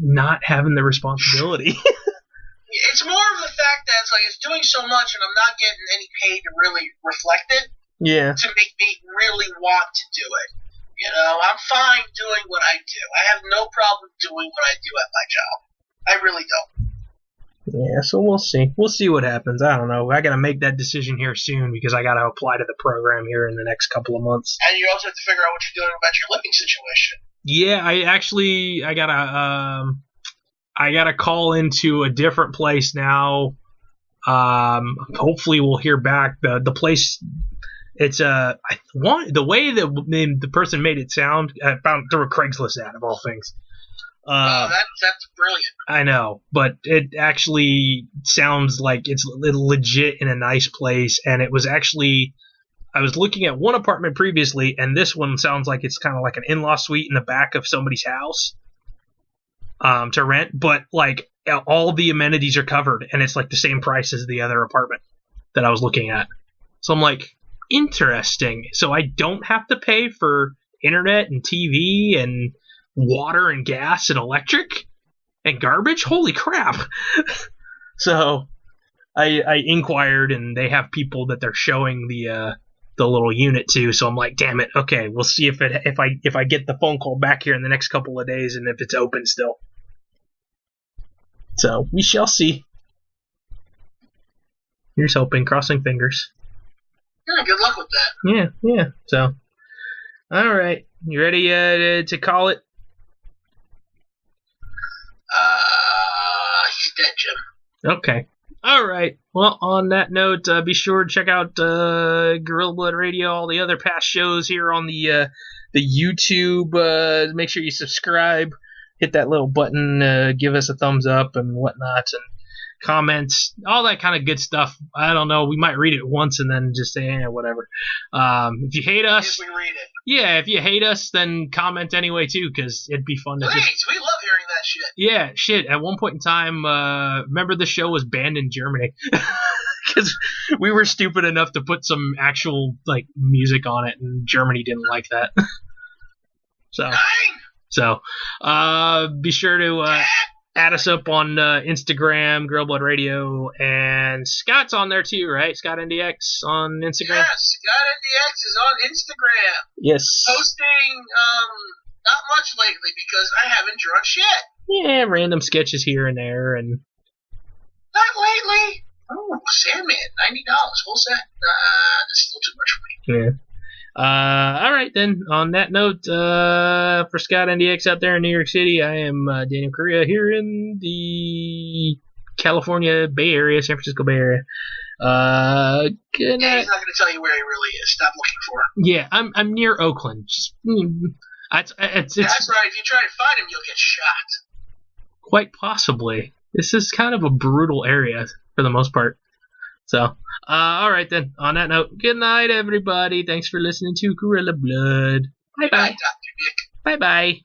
not having the responsibility. It's more of the fact that it's like, it's doing so much and I'm not getting any pay to really reflect it. Yeah. To make me really want to do it. You know, I'm fine doing what I do. I have no problem doing what I do at my job. I really don't. Yeah, so we'll see. We'll see what happens. I don't know. I got to make that decision here soon because I got to apply to the program here in the next couple of months. And you also have to figure out what you're doing about your living situation. Yeah, I gotta call into a different place now. Hopefully we'll hear back. The place, it's the way that the person made it sound. I found through a Craigslist ad of all things. That's brilliant. I know, but it actually sounds like it's legit in a nice place, and it was actually, I was looking at one apartment previously, and this one sounds like it's kind of like an in-law suite in the back of somebody's house to rent, but like all the amenities are covered, and it's like the same price as the other apartment that I was looking at. So I'm like, interesting. So I don't have to pay for internet and TV and water and gas and electric and garbage. Holy crap. So I inquired, and they have people that they're showing the little unit to. So I'm like, damn it. Okay, we'll see if I get the phone call back here in the next couple of days and if it's open still. So we shall see. Here's hoping, crossing fingers. Yeah, good luck with that. Yeah. So, all right, you ready to call it? He's dead, Jim. Okay. All right. Well, on that note, be sure to check out Gorilla Blood Radio, all the other past shows here on the YouTube. Make sure you subscribe, hit that little button, give us a thumbs up and whatnot, and comments, all that kind of good stuff. I don't know. We might read it once and then just say, whatever. If you hate us, if we read it. Yeah, if you hate us, then comment anyway too, because it'd be fun to Please, we love hearing that shit. Yeah, shit. At one point in time, remember the show was banned in Germany because we were stupid enough to put some actual like music on it, and Germany didn't like that. So be sure to add us up on Instagram, Gorilla Blood Radio, and Scott's on there too, right? Scott NDX on Instagram. Yeah, Scott NDX is on Instagram. Yes. Posting not much lately because I haven't drawn shit. Yeah, random sketches here and there, and not lately. Oh, Sandman, $90 full set. That's still too much for me. Yeah. All right, then. On that note, for Scott NDX out there in New York City, I am Daniel Correa here in the California Bay Area, San Francisco Bay Area. Good night. Yeah, he's not going to tell you where he really is. Stop looking for him. Yeah, I'm near Oakland. Just, that's right. If you try to find him, you'll get shot. Quite possibly. This is kind of a brutal area for the most part. So, all right then. On that note, good night, everybody. Thanks for listening to Gorilla Blood. Bye-bye. Dr. Nick. Bye-bye.